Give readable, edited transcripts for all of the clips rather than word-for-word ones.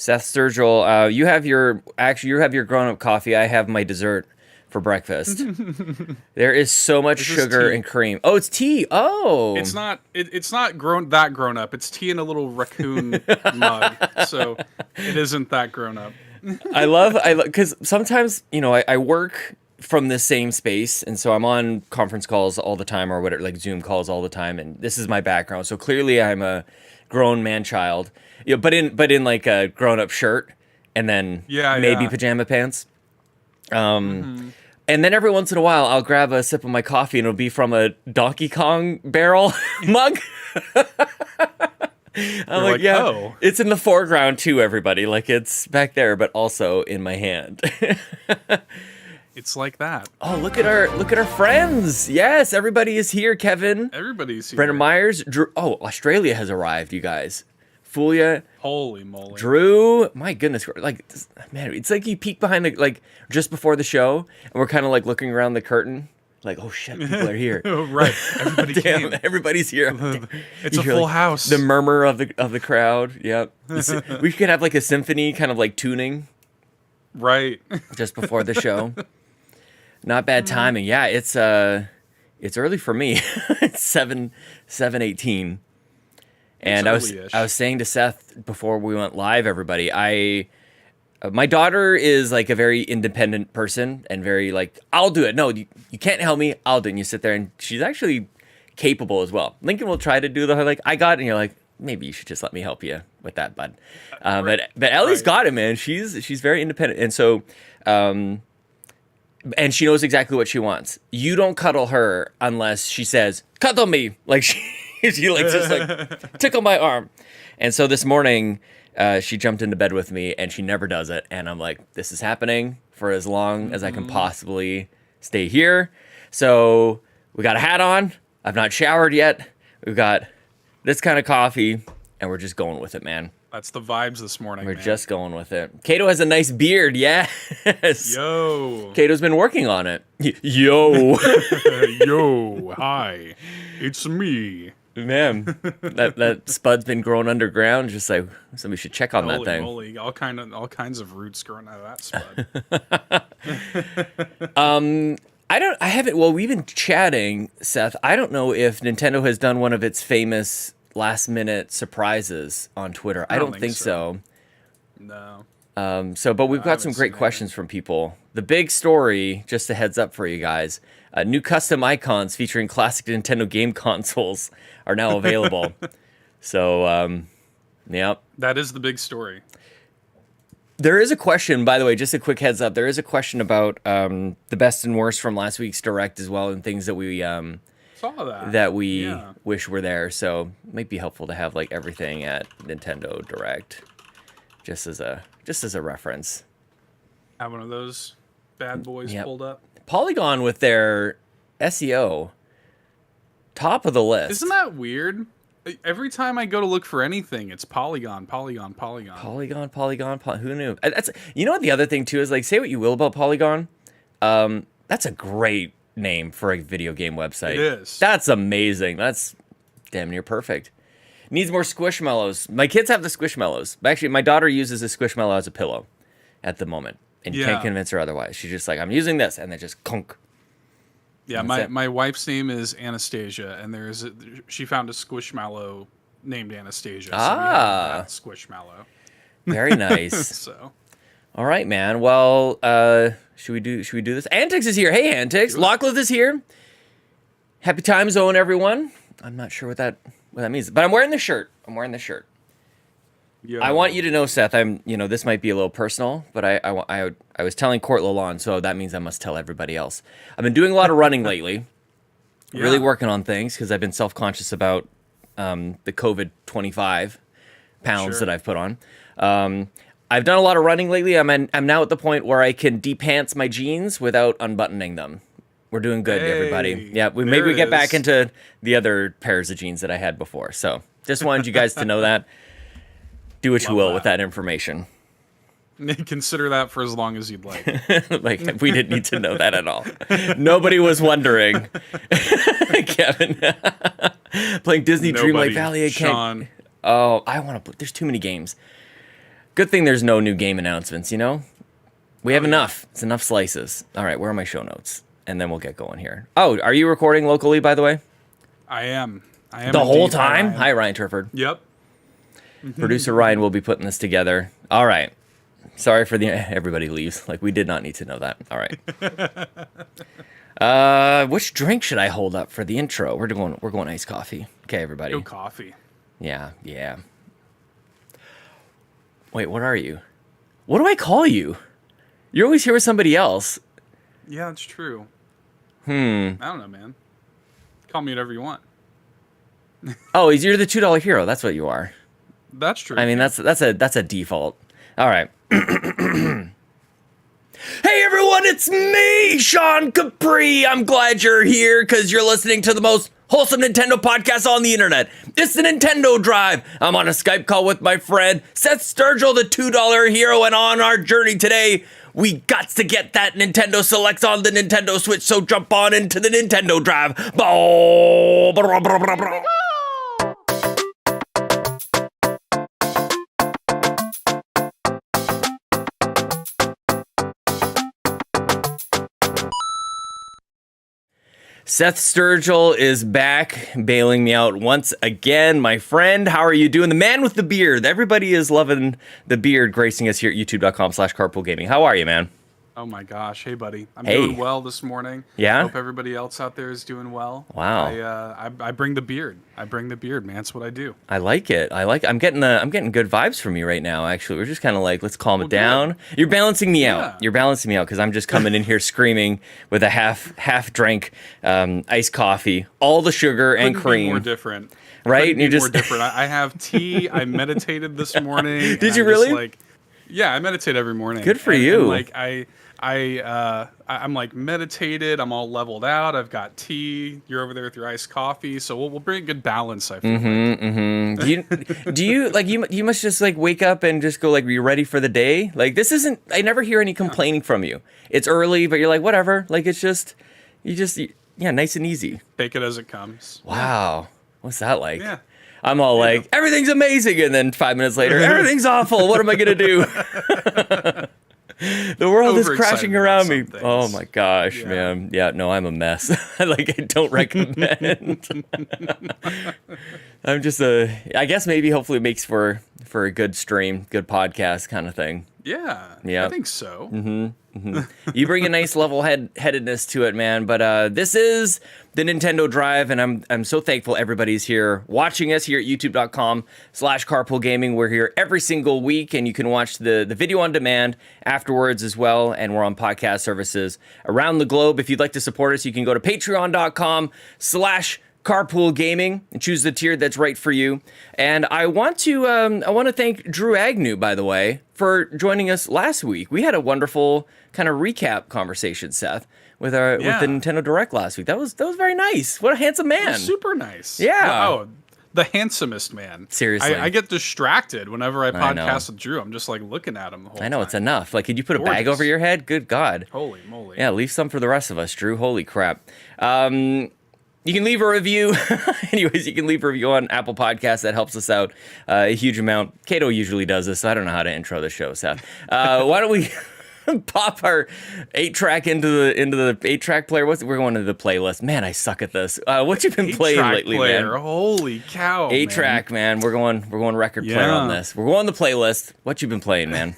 Seth Sturgill, you have your grown-up coffee. I have my dessert for breakfast. There is so much sugar and cream. Oh, it's tea. Oh, it's not. It's not grown up. It's tea in a little raccoon mug, so it isn't that grown up. I love because sometimes I work from the same space, and so I'm on conference calls all the time or whatever, like Zoom calls all the time, and this is my background. So clearly, I'm a grown man child, but in like a grown up shirt, and then maybe pajama pants. And then every once in a while, I'll grab a sip of my coffee, and it'll be from a Donkey Kong barrel mug. I'm like, oh. It's in the foreground too, everybody. Like, it's back there, but also in my hand. It's like that. Oh, look at our friends. Yes, everybody is here. Kevin. Everybody's here. Brendan Myers. Drew. Oh, Australia has arrived, you guys. Fulia. Holy moly. Drew. My goodness. Like, man, it's like you peek behind just before the show, and we're kind of like looking around the curtain. Like, oh shit, people are here. Right. Everybody Damn, came. Everybody's here. It's a full house. The murmur of the crowd. Yep. We could have like a symphony kind of like tuning. Right. Just before the show. Not bad timing. Yeah, it's early for me. It's 7:18. And I was saying to Seth before we went live, everybody, my daughter is like a very independent person and very like, I'll do it. No, you can't help me. I'll do it. And you sit there, and she's actually capable as well. Lincoln will try to do the like, I got it. And you're like, maybe you should just let me help you with that, bud. But Ellie's got it, man. She's very independent. And so, and she knows exactly what she wants. You don't cuddle her unless she says, cuddle me. Like she like just like tickle my arm. And so this morning, she jumped into bed with me, and she never does it. And I'm like, this is happening for as long as I can possibly stay here. So we got a hat on. I've not showered yet. We've got this kind of coffee, and we're just going with it, man. That's the vibes this morning. We're just going with it. Kato has a nice beard. Yes. Yo. Kato's been working on it. Yo. Yo. Hi. It's me. Man, that spud's been growing underground. Just like somebody should check on that thing. Holy moly! All kinds of roots growing out of that spud. I haven't. Well, we've been chatting, Seth. I don't know if Nintendo has done one of its famous last-minute surprises on Twitter. I don't think so. No. But we've got some great questions from people. The big story, just a heads up for you guys, new custom icons featuring classic Nintendo game consoles are now available. So, yep. That is the big story. There is a question, by the way, just a quick heads up. There is a question about the best and worst from last week's Direct as well, and things that we saw that we wish were there. So it might be helpful to have like everything at Nintendo Direct, just as a reference. Have one of those bad boys pulled up. Polygon with their SEO, top of the list. Isn't that weird? Every time I go to look for anything, it's Polygon. Who knew? That's what the other thing too is, like, say what you will about Polygon, that's a great name for a video game website. It is. That's amazing. That's damn near perfect. Needs more Squishmallows. My kids have the Squishmallows. Actually, my daughter uses the Squishmallow as a pillow at the moment, and you can't convince her otherwise. She's just like, I'm using this, and they just conk. Yeah, my wife's name is Anastasia, and she found a Squishmallow named Anastasia. So we have Squishmallow. Very nice. So, all right, man. Well, should we do this? Antix is here. Hey, Antix. Lachlan is here. Happy time zone, everyone. I'm not sure what that means, but I'm wearing the shirt. yo. I want you to know, Seth. This might be a little personal, but I was telling Court Lalonde, so that means I must tell everybody else. I've been doing a lot of running lately. Really working on things because I've been self-conscious about the COVID 25 pounds that I've put on. I've done a lot of running lately. I'm now at the point where I can de-pants my jeans without unbuttoning them. We're doing good, everybody. Yeah, maybe we get back into the other pairs of jeans that I had before. So just wanted you guys to know that. Do what you will with that information. Consider that for as long as you'd like. Like, we didn't need to know that at all. Nobody was wondering. Kevin. Playing Disney Dreamlight Valley again. Sean. Oh, I want to play. There's too many games. Good thing there's no new game announcements, you know? We have enough. It's enough slices. All right, where are my show notes? And then we'll get going here. Oh, are you recording locally, by the way? I am. The whole time? Hi, Ryan Turford. Yep. Producer Ryan will be putting this together. All right. Sorry for everybody leaves. Like, we did not need to know that. All right. Which drink should I hold up for the intro? We're going iced coffee. Okay, everybody. Go coffee. Yeah. Wait, what are you? What do I call you? You're always here with somebody else. Yeah, that's true. I don't know, man. Call me whatever you want. Oh, you're the $2 hero. That's what you are. That's true. I mean, that's a default. All right. Hey everyone, it's me, Sean Capri. I'm glad you're here because you're listening to the most wholesome Nintendo podcast on the internet. It's the Nintendo Drive. I'm on a Skype call with my friend Seth Sturgill, the $2 hero, and on our journey today, we got to get that Nintendo Selects on the Nintendo Switch, so jump on into the Nintendo Drive. Seth Sturgill is back, bailing me out once again. My friend, how are you doing? The man with the beard. Everybody is loving the beard gracing us here at youtube.com/carpoolgaming. How are you, man? Oh my gosh. Hey, buddy. I'm doing well this morning. Yeah? Hope everybody else out there is doing well. Wow. I bring the beard. I bring the beard, man. That's what I do. I like it. I'm getting good vibes from you right now, actually. We're just kind of like, let's calm it down. Good. You're balancing me out. You're balancing me out because I'm just coming in here screaming with a half drank iced coffee, all the sugar and cream. Be more different. Right? And you're just more different. I have tea. I meditated this morning. Did you really? Yeah, I meditate every morning. Good for you. And I'm like meditated. I'm all leveled out. I've got tea. You're over there with your iced coffee. So we'll bring a good balance. I feel like. Do you like you must just like wake up and just go like, are you ready for the day? Like this isn't. I never hear any complaining from you. It's early, but you're like whatever. Like it's just nice and easy. Take it as it comes. Wow, what's that like? Yeah. I'm all like, everything's amazing, and then 5 minutes later, everything's awful. What am I gonna do? The world is crashing around me. Oh my gosh, man. Yeah, no, I'm a mess. Like, I don't recommend. I'm just I guess maybe hopefully it makes for a good stream, good podcast kind of thing. Yeah, I think so. You bring a nice level-headedness to it, man. But this is the Nintendo Drive, and I'm so thankful everybody's here watching us here at youtube.com/carpoolgaming. We're here every single week, and you can watch the video on demand afterwards as well. And we're on podcast services around the globe. If you'd like to support us, you can go to patreon.com/carpoolgaming and choose the tier that's right for you. And I want to thank Drew Agnew, by the way, for joining us last week. We had a wonderful kind of recap conversation, Seth, with the Nintendo Direct last week. That was very nice. What a handsome man. Super nice. Yeah. Oh, the handsomest man. Seriously. I get distracted whenever I podcast with Drew. I'm just like looking at him the whole time. I know, it's enough. Like, could you put a bag over your head? Good God. Holy moly. Yeah, leave some for the rest of us, Drew. Holy crap. You can leave a review. Anyways, you can leave a review on Apple Podcasts. That helps us out a huge amount. Kato usually does this, so I don't know how to intro the show, Seth. Why don't we pop our 8-track into the 8-track player? We're going to the playlist. Man, I suck at this. What you been playing lately, player. man? Holy cow, 8-track, man. We're going record player on this. We're going the playlist. What you been playing, man?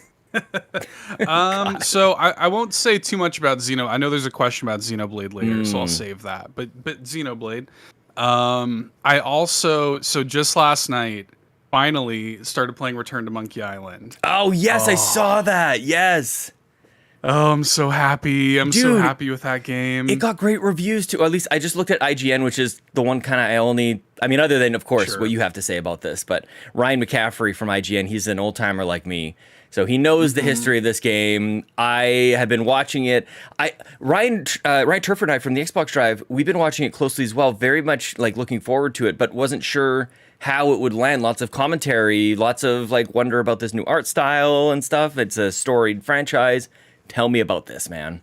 So I won't say too much about Xeno. I know there's a question about Xenoblade later, so I'll save that. But Xenoblade. I also just last night finally started playing Return to Monkey Island. Oh yes, I saw that. Yes. Oh, I'm so happy. I'm so happy with that game. It got great reviews too. At least I just looked at IGN, which is the one kind of I mean, other than of course what you have to say about this, but Ryan McCaffrey from IGN, he's an old timer like me. So he knows the history of this game. I have been watching it. Ryan Turford and I from the Xbox Drive, we've been watching it closely as well. Very much like looking forward to it, but wasn't sure how it would land. Lots of commentary, lots of like wonder about this new art style and stuff. It's a storied franchise. Tell me about this, man.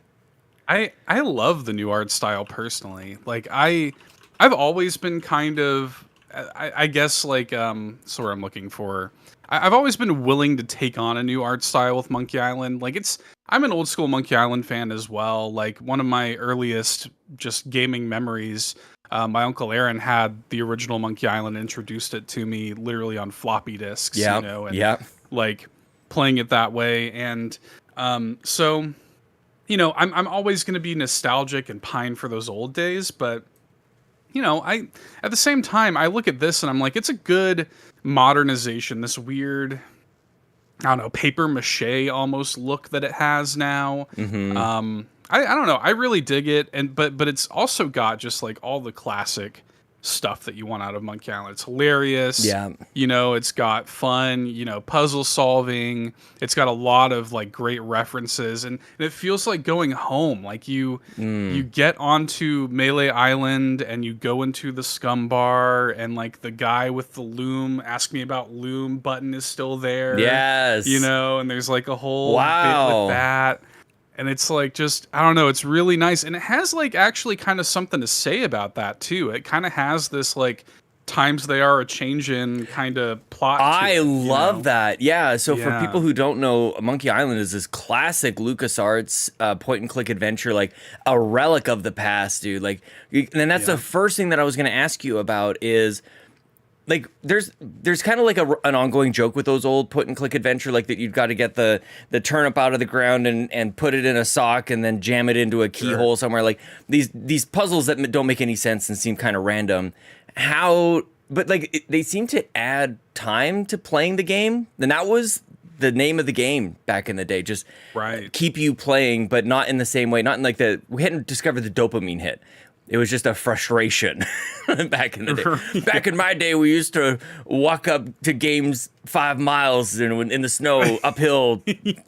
I love the new art style personally. Like I've always been kind of I guess like so what I'm looking for. I've always been willing to take on a new art style with Monkey Island. Like I'm an old school Monkey Island fan as well. Like one of my earliest just gaming memories. My uncle Aaron had the original Monkey Island, introduced it to me literally on floppy disks. Yeah, you know, and like playing it that way. And so you know, I'm always going to be nostalgic and pine for those old days, but you know, at the same time, I look at this and I'm like, it's a good modernization. This weird, I don't know, paper mache almost look that it has now. I don't know. I really dig it, and but it's also got just like all the classic stuff that you want out of Monkey Island. It's hilarious. Yeah. You know, it's got fun, you know, puzzle solving. It's got a lot of like great references, and it feels like going home. Like you get onto Melee Island and you go into the scum bar, and like the guy with the loom, ask me about loom button is still there. Yes. You know, and there's like a whole bit with that. And it's like, just, I don't know, it's really nice. And it has like actually kind of something to say about that too. It kind of has this like times they are a changing kind of plot. I love that. Yeah. So for people who don't know, Monkey Island is this classic LucasArts point and click adventure, like a relic of the past, dude. Like, and that's the first thing that I was going to ask you about is, like there's kind of like an ongoing joke with those old point and click adventure, like that you've got to get the turnip out of the ground and put it in a sock and then jam it into a keyhole somewhere. Like these puzzles that don't make any sense and seem kind of random. But like they seem to add time to playing the game, and that was the name of the game back in the day. Just keep you playing, but not in the same way. Not in like we hadn't discovered the dopamine hit. It was just a frustration back in the day. Back in my day, we used to walk up to games 5 miles in the snow, uphill,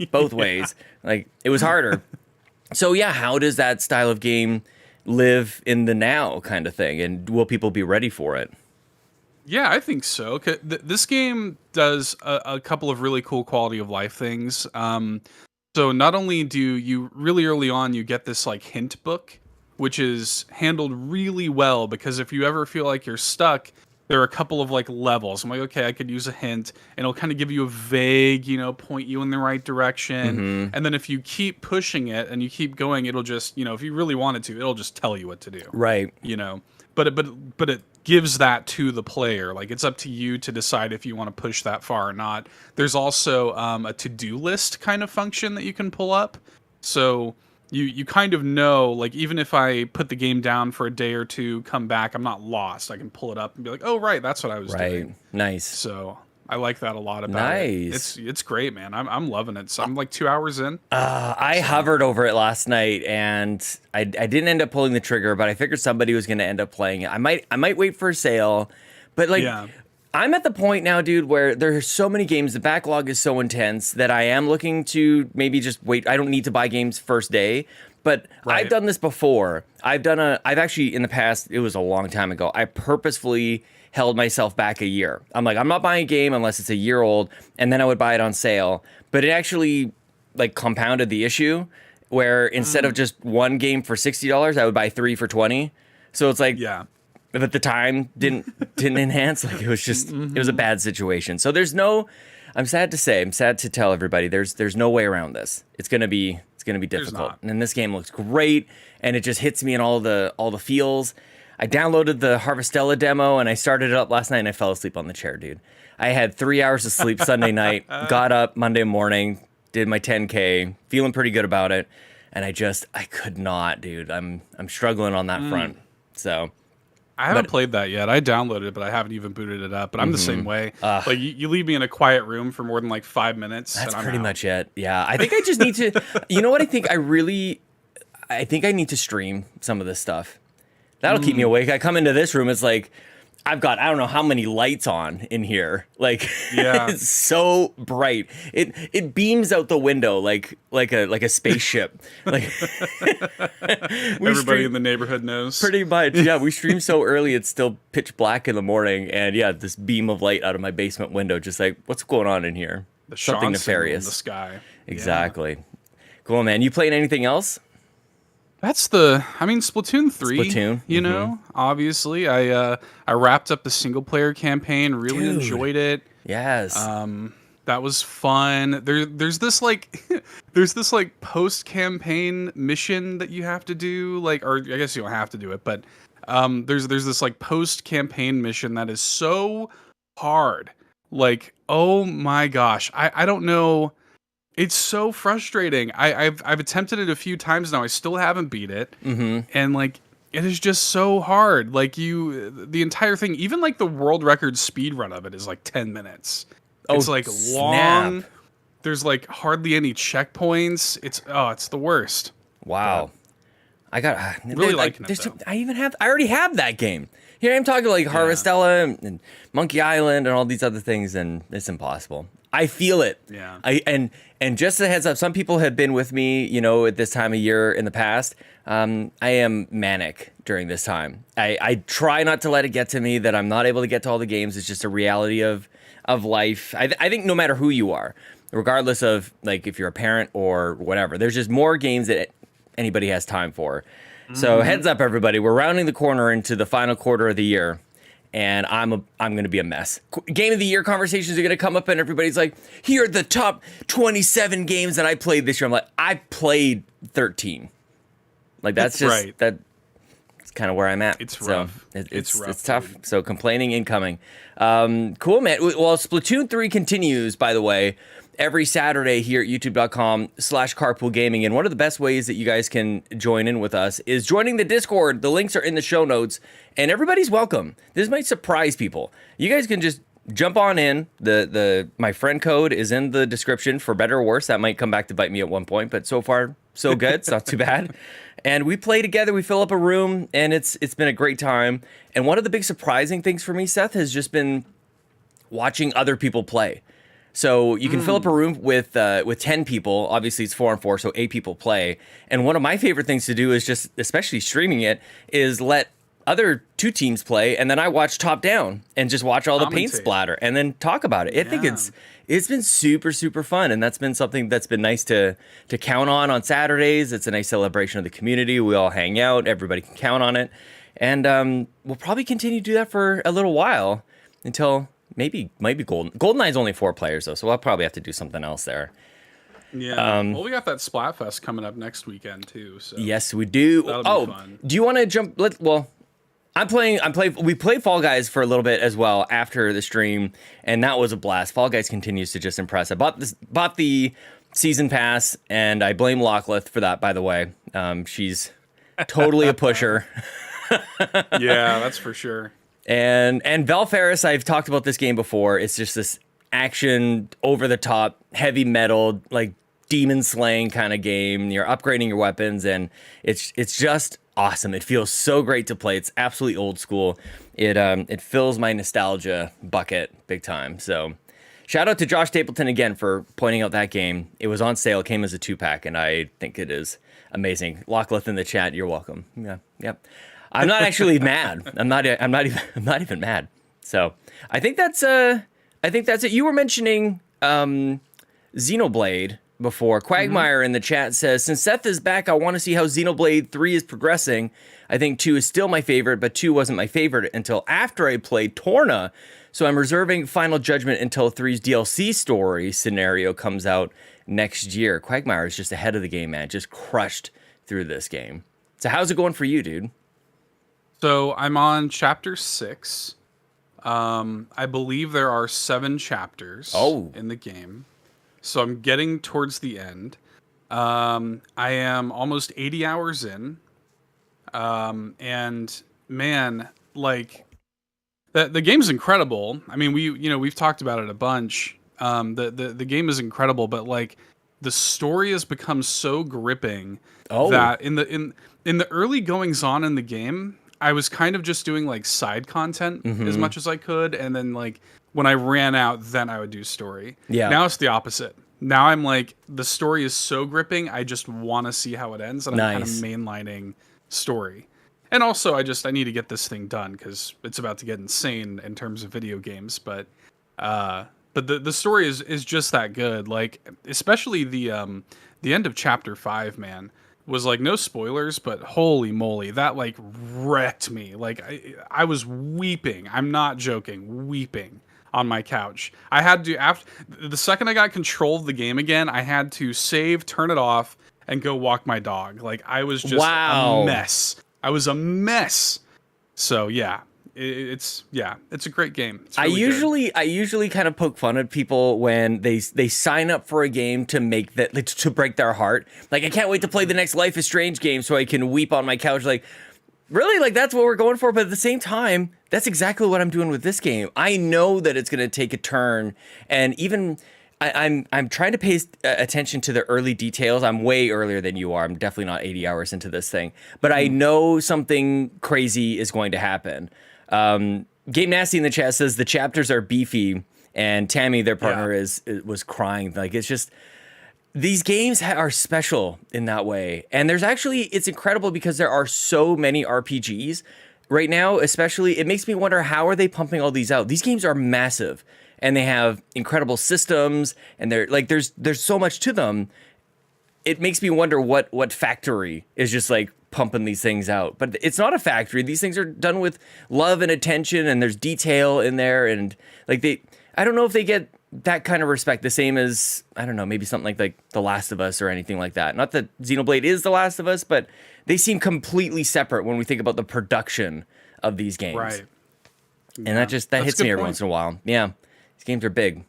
both ways. Like, it was harder. So, yeah, how does that style of game live in the now kind of thing? And will people be ready for it? Yeah, I think so. This game does a couple of really cool quality of life things. So not only do you, really early on, you get this, like, hint book, which is handled really well, because if you ever feel like you're stuck, there are a couple of like levels. I'm like, okay, I could use a hint, and it'll kind of give you a vague, you know, point you in the right direction. And then if you keep pushing it and you keep going, it'll just, you know, if you really wanted to, it'll just tell you what to do. Right. You know, but it gives that to the player. Like, it's up to you to decide if you want to push that far or not. There's also a to-do list kind of function that you can pull up. So you kind of know, like, even if I put the game down for a day or two, come back, I'm not lost. I can pull it up and be like, oh, right, that's what I was doing. Nice. So I like that a lot about it. It's great, man. I'm loving it. So I'm like 2 hours in. I hovered over it last night, and I didn't end up pulling the trigger, but I figured somebody was going to end up playing it. I might wait for a sale, but like... Yeah. I'm at the point now, dude, where there's so many games, the backlog is so intense that I am looking to maybe just wait. I don't need to buy games first day, but I've done this before. I've actually, in the past, it was a long time ago, I purposefully held myself back a year. I'm like, I'm not buying a game unless it's a year old, and then I would buy it on sale. But it actually, like, compounded the issue, where instead of just one game for $60, I would buy 3 for $20. So it's like... Yeah. But the time didn't enhance. Like, it was just, it was a bad situation. So I'm sad to tell everybody, there's no way around this. It's gonna be difficult. And this game looks great, and it just hits me in all the feels. I downloaded the Harvestella demo, and I started it up last night, and I fell asleep on the chair, dude. I had 3 hours of sleep Sunday night, got up Monday morning, did my 10K, feeling pretty good about it, and I could not, dude. I'm struggling on that front. So. I haven't played that yet. I downloaded it, but I haven't even booted it up. But I'm the same way. Like, you leave me in a quiet room for more than like 5 minutes. That's pretty much it. Yeah. I think I just need to, you know what? I think I need to stream some of this stuff. That'll keep me awake. I come into this room, it's like, I've got, I don't know how many lights on in here. Like, it's so bright. It beams out the window like a spaceship. Like, everybody in the neighborhood knows. Pretty much, yeah. We stream so early, it's still pitch black in the morning, and yeah, this beam of light out of my basement window, just like, what's going on in here? Something nefarious in the sky. Exactly. Yeah. Cool, man. You playing anything else? Splatoon 3, Splatoon, you know, obviously I wrapped up the single player campaign, really enjoyed it. Yes. That was fun. There's this like there's this like post campaign mission that you have to do, like, or I guess you don't have to do it, but there's this like post campaign mission that is so hard. Like, oh my gosh. I don't know. It's so frustrating. I've attempted it a few times now. I still haven't beat it. And like it is just so hard. Like the entire thing, even like the world record speed run of it is like 10 minutes. It's like long. There's like hardly any checkpoints. It's the worst. Wow. I got really liking it. I already have that game. Here I'm talking like Harvestella and Monkey Island and all these other things, and it's impossible. I feel it. Yeah. And just a heads up, some people have been with me, you know, at this time of year in the past. I am manic during this time. I try not to let it get to me that I'm not able to get to all the games. It's just a reality of life. I think no matter who you are, regardless of like if you're a parent or whatever, there's just more games that anybody has time for. So heads up, everybody, we're rounding the corner into the final quarter of the year, and I'm going to be a mess. Game of the year conversations are going to come up, and everybody's like, here are the top 27 games that I played this year. I'm like, I played 13. Like that's just right. That's kind of where I'm at. It's rough. It's rough. It's tough. Dude. So complaining incoming. Cool, man. Well, Splatoon 3 continues, by the way, every Saturday here at youtube.com/carpoolgaming. And one of the best ways that you guys can join in with us is joining the Discord. The links are in the show notes, and everybody's welcome. This might surprise people. You guys can just jump on in. My friend code is in the description, for better or worse. That might come back to bite me at one point, but so far, so good. It's not too bad. And we play together, we fill up a room, and it's been a great time. And one of the big surprising things for me, Seth, has just been watching other people play. So you can fill up a room with 10 people. Obviously, it's 4-on-4, so 8 people play. And one of my favorite things to do is just, especially streaming it, is let other 2 teams play, and then I watch top down and just watch all the paint splatter and then talk about it. I think it's been super, super fun, and that's been something that's been nice to count on Saturdays. It's a nice celebration of the community. We all hang out. Everybody can count on it. And we'll probably continue to do that for a little while until... Maybe GoldenEye's only 4 players though, so we'll probably have to do something else there. Yeah. Well, we got that Splatfest coming up next weekend too. So yes, we do. That'll be fun. Do you want to jump? We played Fall Guys for a little bit as well after the stream, and that was a blast. Fall Guys continues to just impress. I bought the season pass, and I blame Lockleth for that. By the way, she's totally a pusher. Yeah, that's for sure. And Val Ferris, I've talked about this game before. It's just this action, over the top, heavy metal, like demon slaying kind of game. You're upgrading your weapons, and it's just awesome. It feels so great to play. It's absolutely old school. It fills my nostalgia bucket big time. So shout out to Josh Stapleton again for pointing out that game. It was on sale. It came as a 2-pack, and I think it is amazing. Lockleth in the chat, you're welcome. Yeah, yep. I'm not actually mad. I'm not even mad. So I think that's it. You were mentioning Xenoblade before. Quagmire in the chat says, since Seth is back, I want to see how Xenoblade 3 is progressing. I think 2 is still my favorite, but 2 wasn't my favorite until after I played Torna. So I'm reserving final judgment until 3's DLC story scenario comes out next year. Quagmire is just ahead of the game, man. Just crushed through this game. So how's it going for you, dude? So I'm on chapter 6. I believe there are 7 chapters in the game. So I'm getting towards the end. I am almost 80 hours in. And man, like the game's incredible. I mean, we've talked about it a bunch. The game is incredible, but like the story has become so gripping that in the early goings on in the game, I was kind of just doing like side content as much as I could, and then like when I ran out, then I would do story. Yeah. Now it's the opposite. Now I'm like, the story is so gripping, I just want to see how it ends, and I'm kind of mainlining story. And also, I need to get this thing done because it's about to get insane in terms of video games. But the story is just that good. Like especially the end of chapter 5, man. was like, no spoilers, but holy moly, that like wrecked me. Like I was weeping. I'm not joking, weeping on my couch. I had to, after the second I got control of the game again, I had to save, turn it off, and go walk my dog. Like I was just a mess. I was a mess. So yeah. It's a great game. It's really I usually kind of poke fun at people when they sign up for a game to make that, like, to break their heart. Like, I can't wait to play the next Life is Strange game so I can weep on my couch. Like, really? Like, that's what we're going for? But at the same time, that's exactly what I'm doing with this game. I know that it's going to take a turn, and even I'm trying to pay attention to the early details. I'm way earlier than you are. I'm definitely not 80 hours into this thing, but I know something crazy is going to happen. Game Nasty in the chat says the chapters are beefy, and Tammy, their partner, was crying. Like, it's just, these games are special in that way. And there's actually, it's incredible because there are so many RPGs right now, especially. It makes me wonder, how are they pumping all these out? These games are massive, and they have incredible systems, and they're like, there's so much to them. It makes me wonder what factory is just like pumping these things out. But it's not a factory. These things are done with love and attention, and there's detail in there, and like I don't know if they get that kind of respect the same as, I don't know, maybe something like The Last of Us or anything like that. Not that Xenoblade is The Last of Us, but they seem completely separate when we think about the production of these games. Right. And that hits me every once in a while. Yeah. These games are big.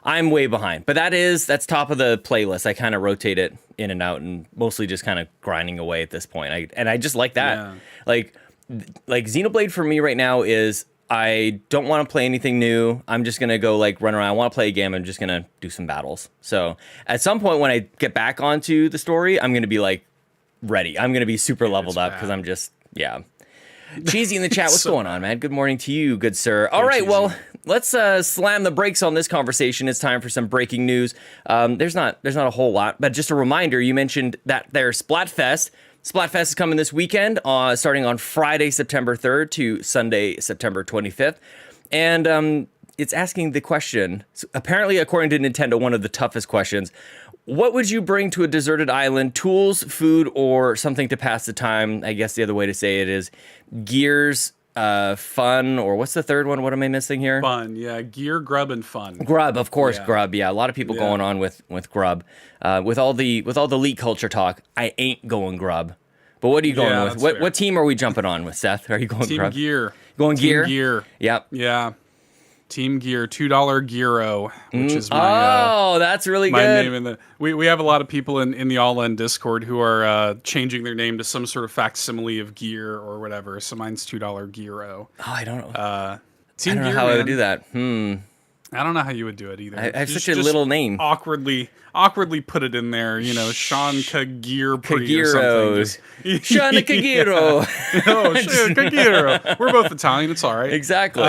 I'm way behind, but that's top of the playlist. I kind of rotate it in and out, and mostly just kind of grinding away at this point. I just like that. Yeah. Like Xenoblade for me right now is, I don't want to play anything new. I'm just gonna go like run around. I want to play a game. I'm just gonna do some battles. So at some point when I get back onto the story, I'm gonna be like ready. I'm gonna be super leveled up because I'm just Cheesy in the chat, what's going on, man? Good morning to you, good sir. All right, well, let's slam the brakes on this conversation. It's time for some breaking news. There's not a whole lot, but just a reminder, you mentioned that there's Splatfest. Splatfest is coming this weekend, starting on Friday, September 3rd to Sunday, September 25th. And it's asking the question, apparently according to Nintendo, one of the toughest questions. What would you bring to a deserted island? Tools, food, or something to pass the time? I guess the other way to say it is gears, fun, or what's the third one? What am I missing here? Fun, yeah. Gear, grub, and fun. Grub, of course, grub. Yeah, a lot of people going on with grub. With all the leak culture talk, I ain't going grub. But what are you going with? What team are we jumping on with, Seth? Are you going Team grub? Gear. Going gear? Team Gear. Yep. Yeah. Team Gear, $2 Gearo, which is my that's really my good. name in the we have a lot of people in the All In Discord who are changing their name to some sort of facsimile of Gear or whatever. So mine's $2 Gearo. Oh, I don't know. Team I don't Gear, know how man. I would do that. I don't know how you would do it either. I have such a little name. Awkwardly put it in there, Sean Kagir or something. Sean Kagiro. Kagiro. We're both Italian. It's all right. Exactly.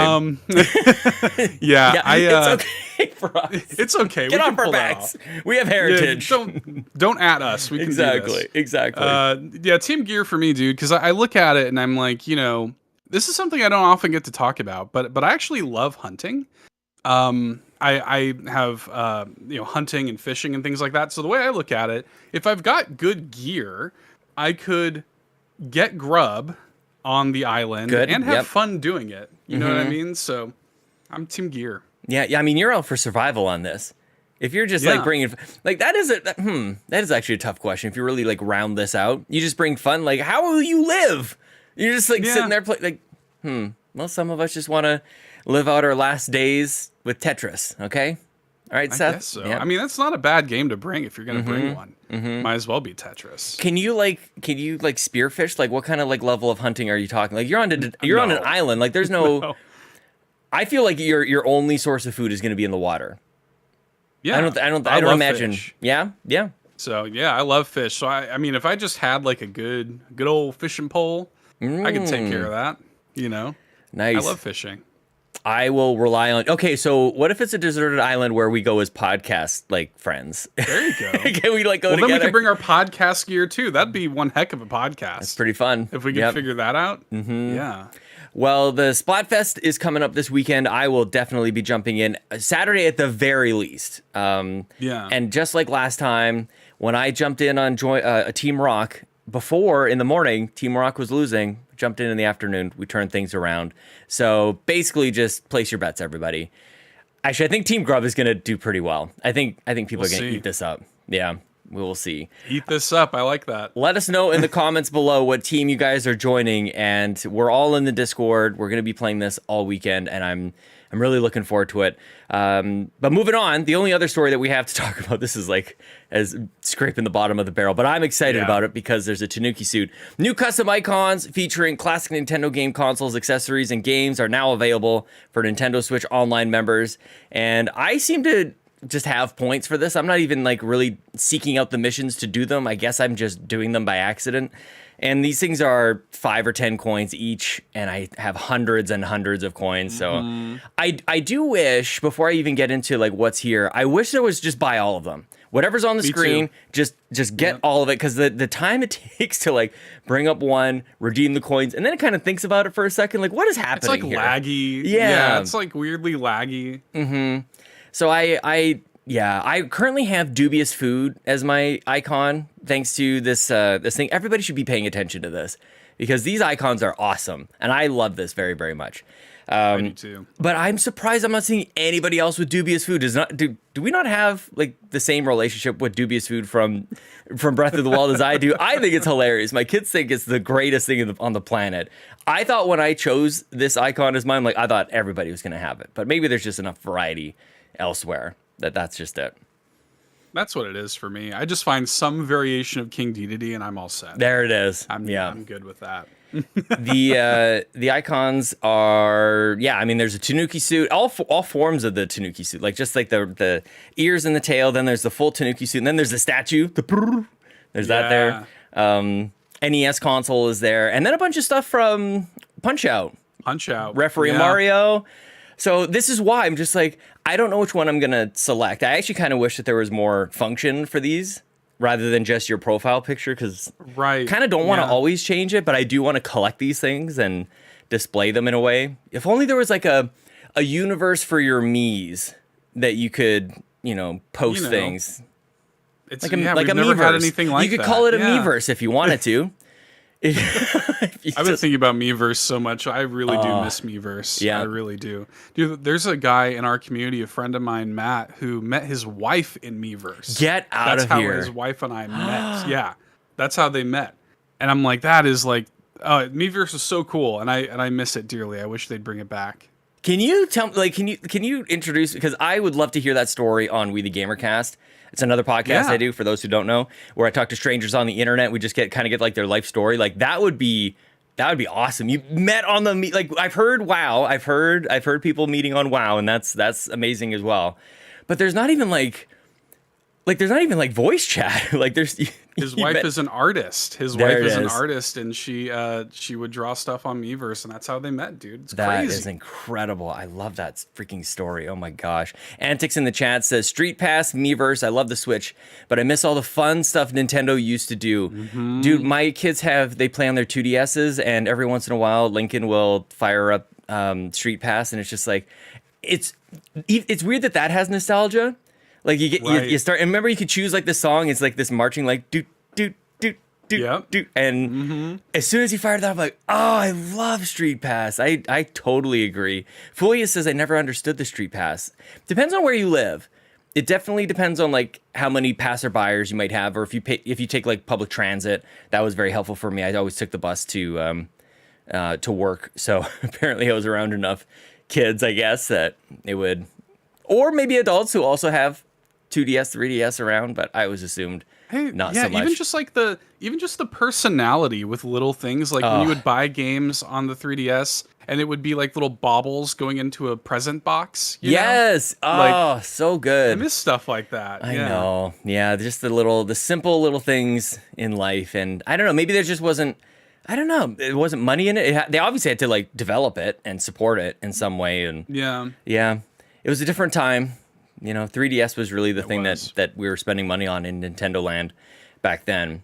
It's okay for us. It's okay. Get off our backs. We have heritage. Yeah, don't at us. We can do this. Exactly. Team Gear for me, dude, because I look at it and I'm like, this is something I don't often get to talk about, but I actually love hunting. I have hunting and fishing and things like that. So the way I look at it, if I've got good gear, I could get grub on the island and have fun doing it. You know what I mean? So I'm Team Gear. Yeah. I mean, you're out for survival on this. If you're just like bringing, like that is actually a tough question. If you really like round this out, you just bring fun. Like, how will you live? You're just like sitting there well, some of us just want to live out our last days with Tetris. Okay. All right, Seth. I guess so. Yeah. I mean, that's not a bad game to bring if you're going to bring one. Might as well be Tetris. Can you spearfish? Like, what kind of like level of hunting are you talking? Like, you're on an island. Like, there's no. I feel like your only source of food is going to be in the water. Yeah, I don't imagine. Fish. Yeah. So yeah, I love fish. So I mean, if I just had like a good old fishing pole, I could take care of that. Nice. I love fishing. I will rely on. Okay, so what if it's a deserted island where we go as podcast like friends? There you go. Can we like go together? Then we can bring our podcast gear too. That'd be one heck of a podcast. That's pretty fun if we could figure that out. Mm-hmm. Yeah. Well, the Splatfest is coming up this weekend. I will definitely be jumping in Saturday at the very least. And just like last time, when I jumped in on a Team Rock before in the morning, Team Rock was losing. Jumped in the afternoon. We turned things around. So basically, just place your bets, everybody. Actually, I think Team Grub is going to do pretty well. I think people are going to eat this up. Yeah. We will see. Eat this up. I like that. Let us know in the comments below what team you guys are joining, and we're all in the Discord. We're going to be playing this all weekend, and I'm really looking forward to it. But moving on, the only other story that we have to talk about, this is like as scraping the bottom of the barrel, but I'm excited about it because there's a Tanuki suit. New custom icons featuring classic Nintendo game consoles, accessories, and games are now available for Nintendo Switch Online members, and I seem to just have points for this. I'm not even like really seeking out the missions to do them. I guess I'm just doing them by accident. And these things are 5 or 10 coins each, and I have hundreds and hundreds of coins. So I do wish, before I even get into like what's here, I wish there was just buy all of them. Whatever's on the screen, just get all of it, because the time it takes to like bring up one, redeem the coins, and then it kind of thinks about it for a second, like what is happening? It's like here? Laggy. Yeah, it's like weirdly laggy. So I currently have dubious food as my icon, thanks to this thing. Everybody should be paying attention to this because these icons are awesome, and I love this very, very much. I do too. But I'm surprised I'm not seeing anybody else with dubious food. Do we not have like the same relationship with dubious food from Breath of the Wild as I do? I think it's hilarious. My kids think it's the greatest thing on the planet. I thought when I chose this icon as mine, like I thought everybody was going to have it, but maybe there's just enough variety elsewhere that's just it. That's what it is for me. I just find some variation of King Dedede and I'm all set. There it is. I'm good with that. The icons are, I mean, there's a Tanuki suit, all forms of the Tanuki suit, like just like the ears and the tail. Then there's the full Tanuki suit, and then there's the statue. There's that there. NES console is there, and then a bunch of stuff from Punch Out, Referee Mario. So this is why I'm just like, I don't know which one I'm going to select. I actually kind of wish that there was more function for these rather than just your profile picture, because kind of don't want to always change it, but I do want to collect these things and display them in a way. If only there was like a universe for your Miis that you could, post things. It's like a never had anything like that. You could call it a Miiverse if you wanted to. I've been thinking about Miiverse so much. I really do miss Miiverse. Yeah, I really do. Dude, there's a guy in our community, a friend of mine, Matt, who met his wife in Miiverse. Get out of here. That's how his wife and I met. Yeah, that's how they met. And I'm like, that is like, Miiverse is so cool, and I miss it dearly. I wish they'd bring it back. Can you tell me, like, can you introduce, because I would love to hear that story on We the GamerCast. It's another podcast I do, for those who don't know, where I talk to strangers on the internet. We just get like their life story. Like that would be awesome. You met on like I've heard WoW. I've heard people meeting on WoW, and that's amazing as well. But there's not even like voice chat. Like his wife is an artist. His wife is an artist, and she would draw stuff on Miiverse, and that's how they met, dude. It's crazy. That is incredible. I love that freaking story. Oh my gosh. Antics in the chat says Street Pass, Miiverse. I love the Switch, but I miss all the fun stuff Nintendo used to do. Dude, my kids they play on their 2DSs, and every once in a while Lincoln will fire up Street Pass, and it's just like it's weird that has nostalgia. Like you start, and remember you could choose like the song. It's like this marching, like doot doot doot doot doot, and as soon as you fired that, I'm like, oh, I love Street Pass. I totally agree. Fulia says I never understood the Street Pass. Depends on where you live. It definitely depends on like how many passerbyers you might have, or if you take like public transit. That was very helpful for me. I always took the bus to work, so apparently I was around enough kids, I guess, that it would, or maybe adults who also have 2DS, 3DS around, but I always assumed not so much. Even just the personality with little things, like when you would buy games on the 3DS, and it would be like little baubles going into a present box. Yes. Like, so good. I miss stuff like that. I know. Yeah, just the simple little things in life, and I don't know. Maybe there just wasn't. I don't know. It wasn't money in it. They obviously had to like develop it and support it in some way, and yeah. It was a different time. 3DS was really the thing that we were spending money on in Nintendo Land back then.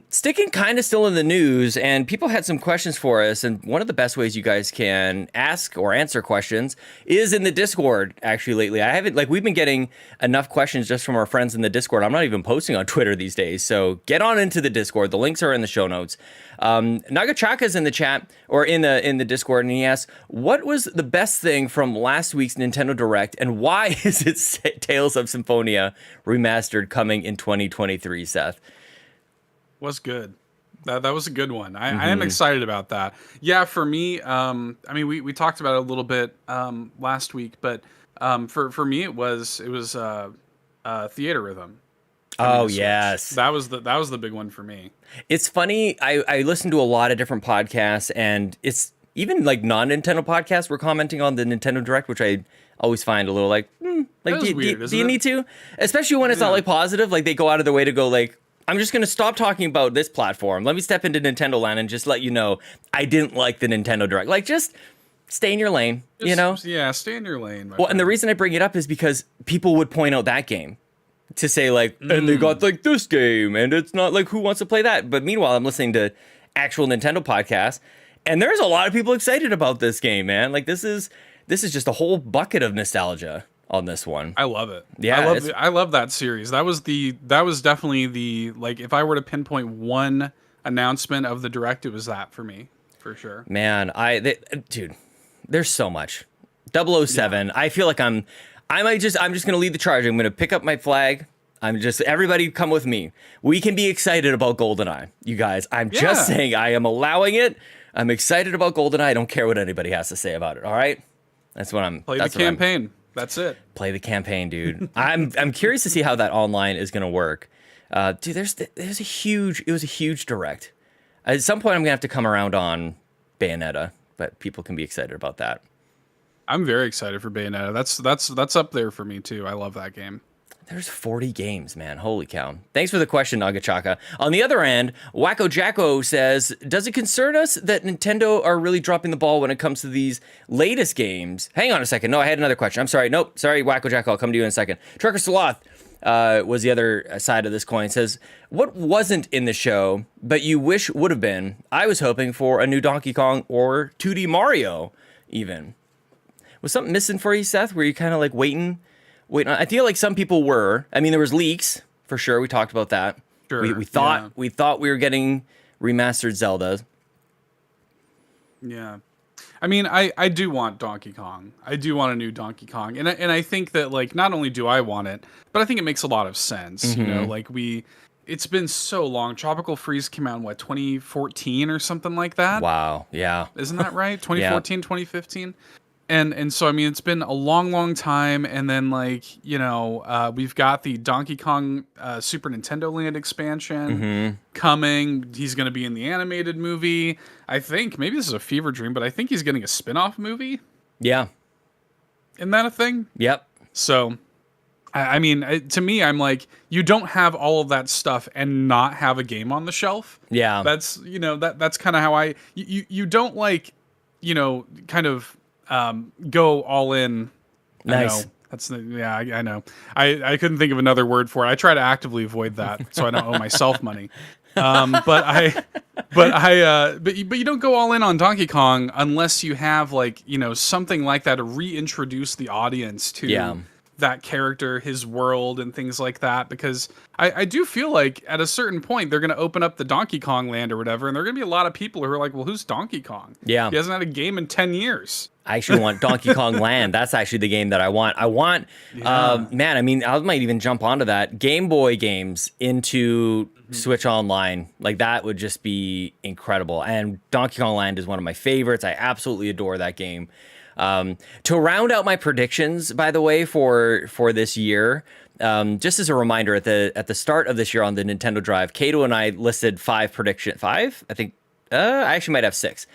Sticking kind of still in the news, and people had some questions for us, and one of the best ways you guys can ask or answer questions is in the Discord. Actually, lately I haven't, we've been getting enough questions just from our friends in the Discord. I'm not even posting on Twitter these days, so get on into the Discord. The links are in the show notes. Ngachacha's in the chat, or in the Discord, and he asks, what was the best thing from last week's Nintendo Direct, and why is it Tales of Symphonia Remastered coming in 2023, Seth? Was good. That was a good one. I am excited about that. Yeah, for me, I mean, we talked about it a little bit last week, but for me, it was Theater Rhythm. Oh yes, that was the big one for me. It's funny. I listen to a lot of different podcasts, and it's even non-Nintendo podcasts were commenting on the Nintendo Direct, which I always find a little do you need to? Especially when it's not positive. They go out of their way to go I'm just going to stop talking about this platform. Let me step into Nintendo land and just let you know I didn't like the Nintendo Direct. Just stay in your lane, Yeah, stay in your lane. Well, and the reason I bring it up is because people would point out that game to say and they got this game, and it's not who wants to play that? But meanwhile, I'm listening to actual Nintendo podcasts, and there's a lot of people excited about this game, man. This is just a whole bucket of nostalgia on this one. I love it. Yeah, I love that series. That was definitely the if I were to pinpoint one announcement of the Direct, it was that for me, for sure. Man, dude, there's so much. 007. Yeah. I feel like I'm just gonna lead the charge. I'm gonna pick up my flag. Everybody come with me. We can be excited about GoldenEye, you guys. I'm just saying, I am allowing it. I'm excited about GoldenEye. I don't care what anybody has to say about it. All right, that's what I'm. Play the campaign. That's it. Play the campaign, dude. I'm curious to see how that online is going to work. Dude, it was a huge Direct. At some point, I'm going to have to come around on Bayonetta, but people can be excited about that. I'm very excited for Bayonetta. That's up there for me too. I love that game. There's 40 games, man. Holy cow. Thanks for the question, Ngachacha. On the other end, Wacko Jacko says, does it concern us that Nintendo are really dropping the ball when it comes to these latest games? Hang on a second. No, I had another question. I'm sorry. Nope. Sorry, Wacko Jacko. I'll come to you in a second. Trucker Sloth was the other side of this coin. Says, what wasn't in the show, but you wish would have been? I was hoping for a new Donkey Kong or 2D Mario, even. Was something missing for you, Seth? Were you kind of waiting? I feel like some people were. I mean, there was leaks for sure. We talked about that. Sure. We thought we were getting remastered Zelda. Yeah, I mean, I do want Donkey Kong. I do want a new Donkey Kong, and I think that not only do I want it, but I think it makes a lot of sense. Mm-hmm. It's been so long. Tropical Freeze came out in 2014 or something like that. Wow. Yeah. Isn't that right? 2014, 2015. And so, I mean, it's been a long time. And then, we've got the Donkey Kong Super Nintendo Land expansion coming. He's going to be in the animated movie. I think, maybe this is a fever dream, but I think he's getting a spin-off movie. Yeah. Isn't that a thing? Yep. So, I mean, to me, I'm you don't have all of that stuff and not have a game on the shelf. Yeah. That's, that's kind of how you don't kind of... go all in. Nice. I know. I couldn't think of another word for it. I try to actively avoid that so I don't owe myself money. But you don't go all in on Donkey Kong unless you have something like that to reintroduce the audience to that character, his world, and things like that. Because I do feel like at a certain point they're going to open up the Donkey Kong land or whatever, and there are going to be a lot of people who are like, well, who's Donkey Kong? Yeah. He hasn't had a game in 10 years. I actually want Donkey Kong Land. That's actually the game that I want. Man, I mean, I might even jump onto that. Game Boy games into Switch Online. That would just be incredible. And Donkey Kong Land is one of my favorites. I absolutely adore that game. To round out my predictions, by the way, for this year, just as a reminder, at the start of this year on the Nintendo Drive, Kato and I listed 5 predictions. 5? I think I actually might have 6.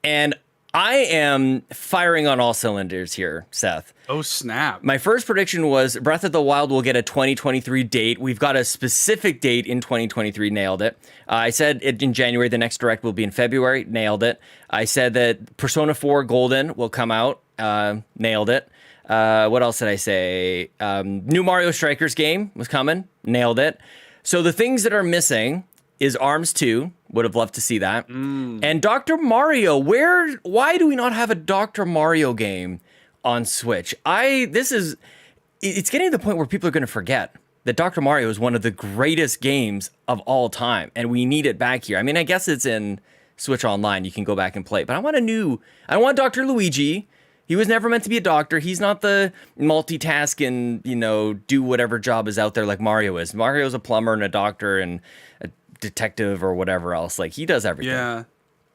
And I am firing on all cylinders here, Seth. Oh, snap. My first prediction was Breath of the Wild will get a 2023 date. We've got a specific date in 2023. Nailed it. I said it in January. The next Direct will be in February. Nailed it. I said that Persona 4 Golden will come out. Nailed it. What else did I say? New Mario Strikers game was coming. Nailed it. So the things that are missing is Arms 2. Would have loved to see that. And Dr. Mario. Why do we not have a Dr. Mario game on Switch? It's getting to the point where people are going to forget that Dr. Mario is one of the greatest games of all time, and we need it back here. I mean, I guess it's in Switch Online. You can go back and play, but I want Dr. Luigi. He was never meant to be a doctor. He's not the multitask and, do whatever job is out there like Mario is. Mario's a plumber and a doctor and a detective or whatever else. Like, he does everything. Yeah.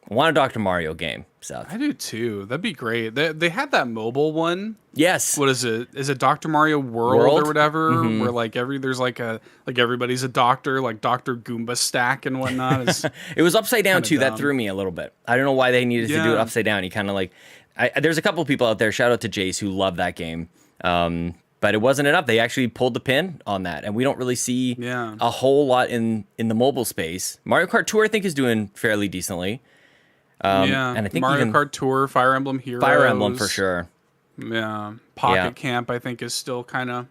I want a Dr. Mario game, Seth. I do too. That'd be great. They had that mobile one. Yes. What is it? Is it Dr. Mario World or whatever? Mm-hmm. Where like everybody's a doctor, like Dr. Goomba Stack and whatnot. It was upside down too. Dumb. That threw me a little bit. I don't know why they needed to do it upside down. You kind of like, there's a couple of people out there. Shout out to Jace who love that game. But it wasn't enough. They actually pulled the pin on that, and we don't really see a whole lot in the mobile space. Mario Kart Tour, I think, is doing fairly decently. And I think Mario Kart Tour, Fire Emblem Heroes. Fire Emblem for sure. Yeah, Pocket Camp I think is still kind of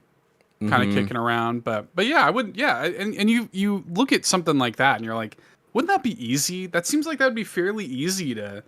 kicking around, but yeah, I would and you look at something like that and you're like, wouldn't that be easy? That seems like that'd be fairly easy to